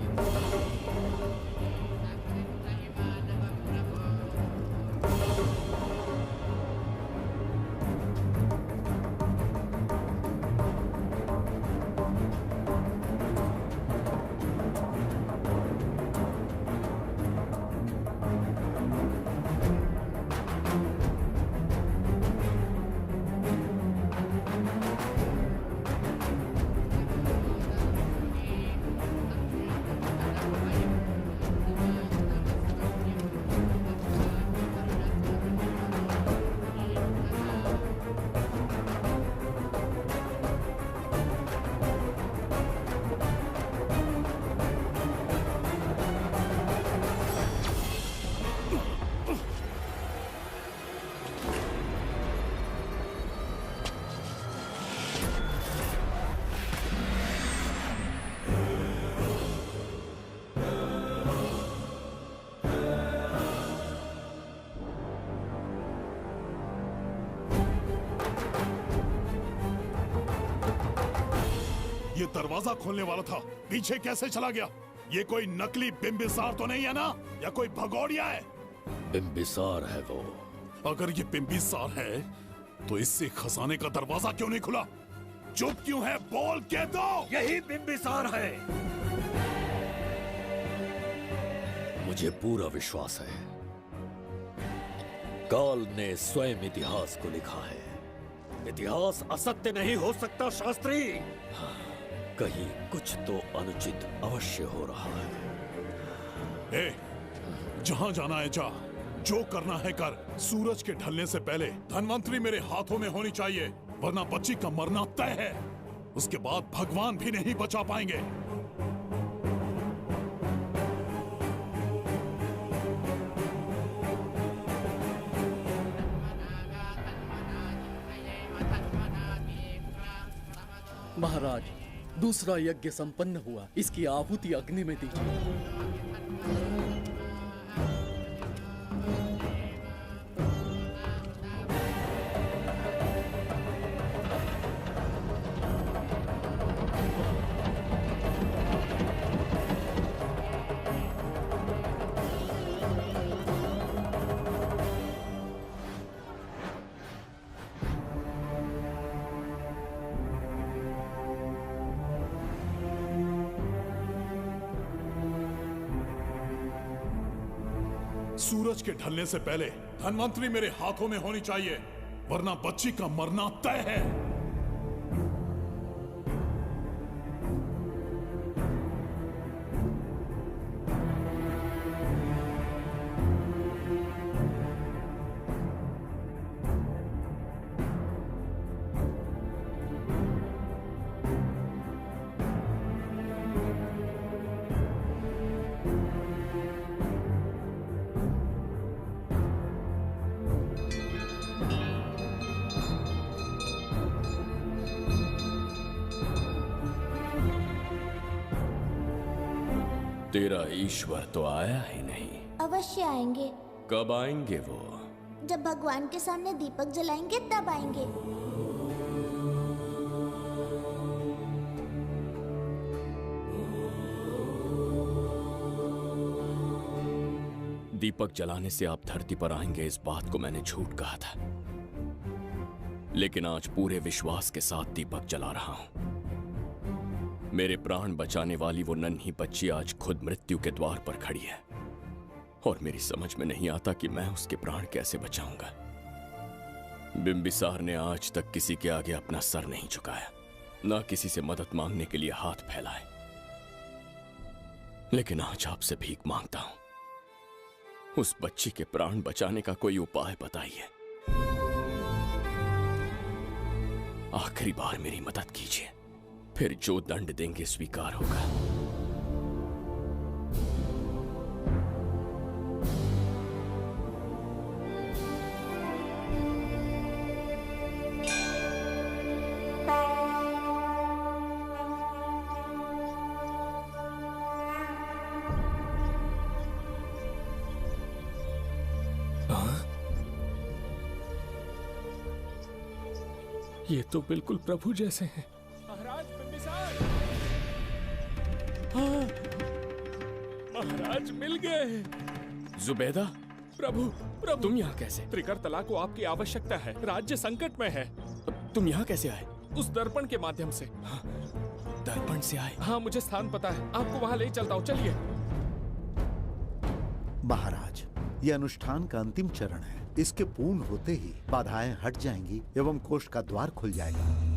ये दरवाजा खोलने वाला था, पीछे कैसे चला गया? ये कोई नकली बिंबिसार तो नहीं है ना, या कोई भगोड़िया है? बिंबिसार है वो। अगर ये बिंबिसार है तो इससे खजाने का दरवाजा क्यों नहीं खुला? चुप क्यों है? बोल के दो। यही बिंबिसार है। मुझे पूरा विश्वास है, काल ने स्वयं इतिहास को लिखा है। इतिहास असत्य नहीं हो सकता शास्त्री। हाँ, कहीं कुछ तो अनुचित अवश्य हो रहा है। ए, जहां जाना है जा, जो करना है कर। सूरज के ढलने से पहले धन्वंतरी मेरे हाथों में होनी चाहिए, वरना बच्ची का मरना तय है। उसके बाद भगवान भी नहीं बचा पाएंगे। महाराज, दूसरा यज्ञ संपन्न हुआ। इसकी आहुति अग्नि में दीजिए। सूरज के ढलने से पहले धन्वंतरी मेरे हाथों में होनी चाहिए, वरना बच्ची का मरना तय है। तेरा ईश्वर तो आया ही नहीं। अवश्य आएंगे। कब आएंगे वो? जब भगवान के सामने दीपक जलाएंगे तब आएंगे। दीपक जलाने से आप धरती पर आएंगे, इस बात को मैंने झूठ कहा था, लेकिन आज पूरे विश्वास के साथ दीपक जला रहा हूं। मेरे प्राण बचाने वाली वो नन्ही बच्ची आज खुद मृत्यु के द्वार पर खड़ी है और मेरी समझ में नहीं आता कि मैं उसके प्राण कैसे बचाऊंगा। बिंबिसार ने आज तक किसी के आगे अपना सर नहीं झुकाया, ना किसी से मदद मांगने के लिए हाथ फैलाए, लेकिन आज आपसे भीख मांगता हूं। उस बच्ची के प्राण बचाने का कोई उपाय बताइए। आखिरी बार मेरी मदद कीजिए, फिर जो दंड देंगे स्वीकार होगा। ये तो बिल्कुल प्रभु जैसे हैं। महाराज बिंबिसार! हाँ, महाराज मिल गए। जुबैदा, प्रभु प्रभु तुम यहाँ कैसे? त्रिकर्तला को आपकी आवश्यकता है, राज्य संकट में है। तुम यहाँ कैसे आए? उस दर्पण के माध्यम से। हाँ, दर्पण से आए? हाँ, मुझे स्थान पता है, आपको वहाँ ले चलता हूँ, चलिए। महाराज, ये अनुष्ठान का अंतिम चरण है। इसके पूर्ण होते ही बाधाएं हट जाएंगी एवं कोष का द्वार खुल जाएगा।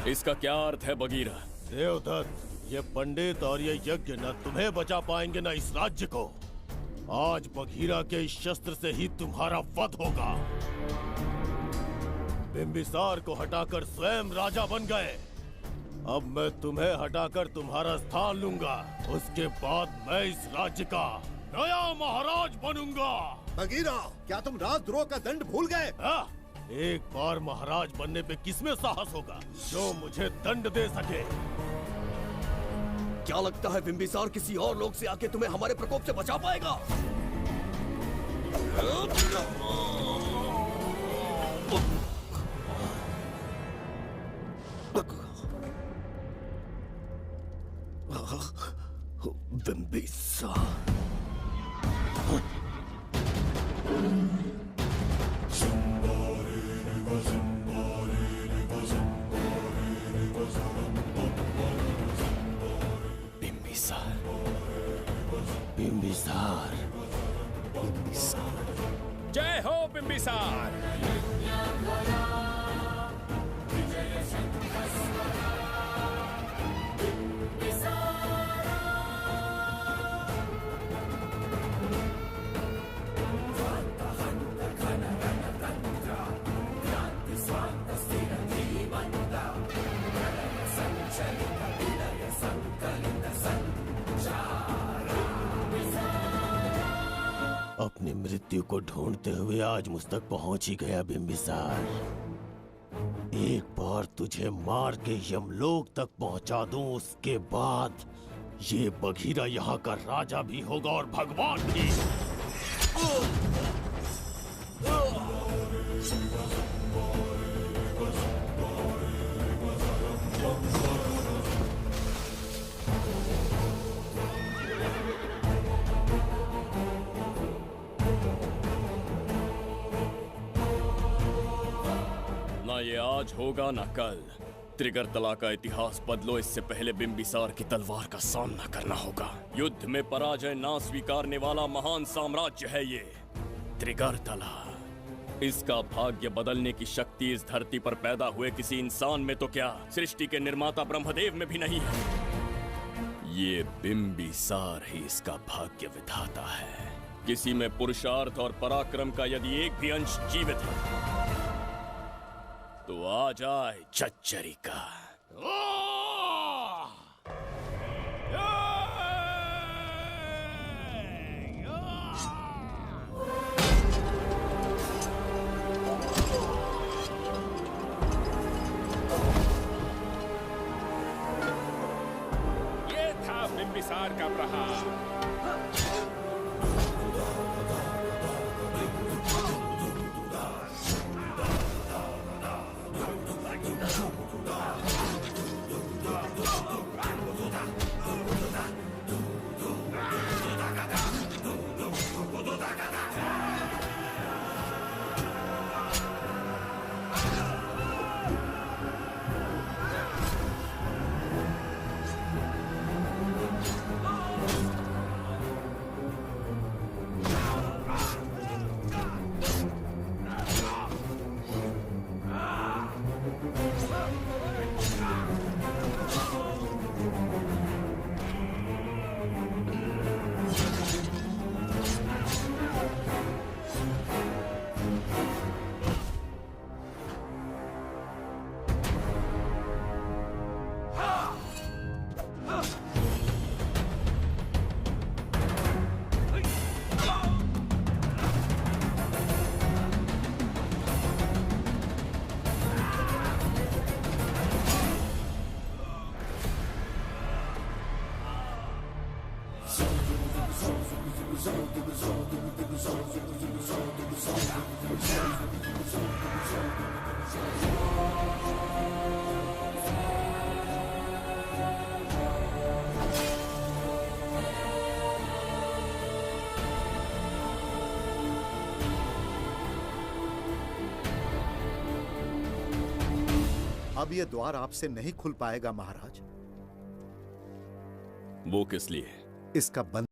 इसका क्या अर्थ है बगीरा? देवदत्त, ये पंडित और ये यज्ञ न तुम्हें बचा पाएंगे न इस राज्य को। आज बगीरा के इस शस्त्र से ही तुम्हारा वध होगा। बिंबिसार को हटाकर स्वयं राजा बन गए, अब मैं तुम्हें हटाकर तुम्हारा स्थान लूंगा। उसके बाद मैं इस राज्य का नया महाराज बनूंगा। बगीरा, क्या तुम राजद्रोह का दंड भूल गए? एक बार महाराज बनने पे किसमें साहस होगा जो मुझे दंड दे सके? क्या लगता है बिंबिसार किसी और लोग से आके तुम्हें हमारे प्रकोप से बचा पाएगा? बिंबिसार बिंबिसार, बिंबिसार, जय हो बिंबिसार। अपनी मृत्यु को ढूंढते हुए आज मुझ तक पहुंच ही गया बिंबिसार। एक बार तुझे मार के यमलोक तक पहुंचा दूं, उसके बाद ये बघीरा यहाँ का राजा भी होगा और भगवान भी। ना ये आज होगा ना कल। त्रिगर्तला का इतिहास बदलो, इससे पहले बिंबिसार की तलवार का सामना करना होगा। युद्ध में पराजय ना स्वीकारने वाला महान साम्राज्य है ये त्रिगर्तला। इसका भाग्य बदलने की शक्ति इस धरती पर पैदा हुए किसी इंसान में तो क्या, सृष्टि के निर्माता ब्रह्मदेव में भी नहीं है। ये बिंबिसार ही इसका भाग्य विधाता है। किसी में पुरुषार्थ और पराक्रम का यदि एक भी अंश जीवित है तो आ जाए चच्चरी का। ये था बिंबिसार का प्रहार। अब ये द्वार आपसे नहीं खुल पाएगा महाराज। वो किस लिए? इसका बंद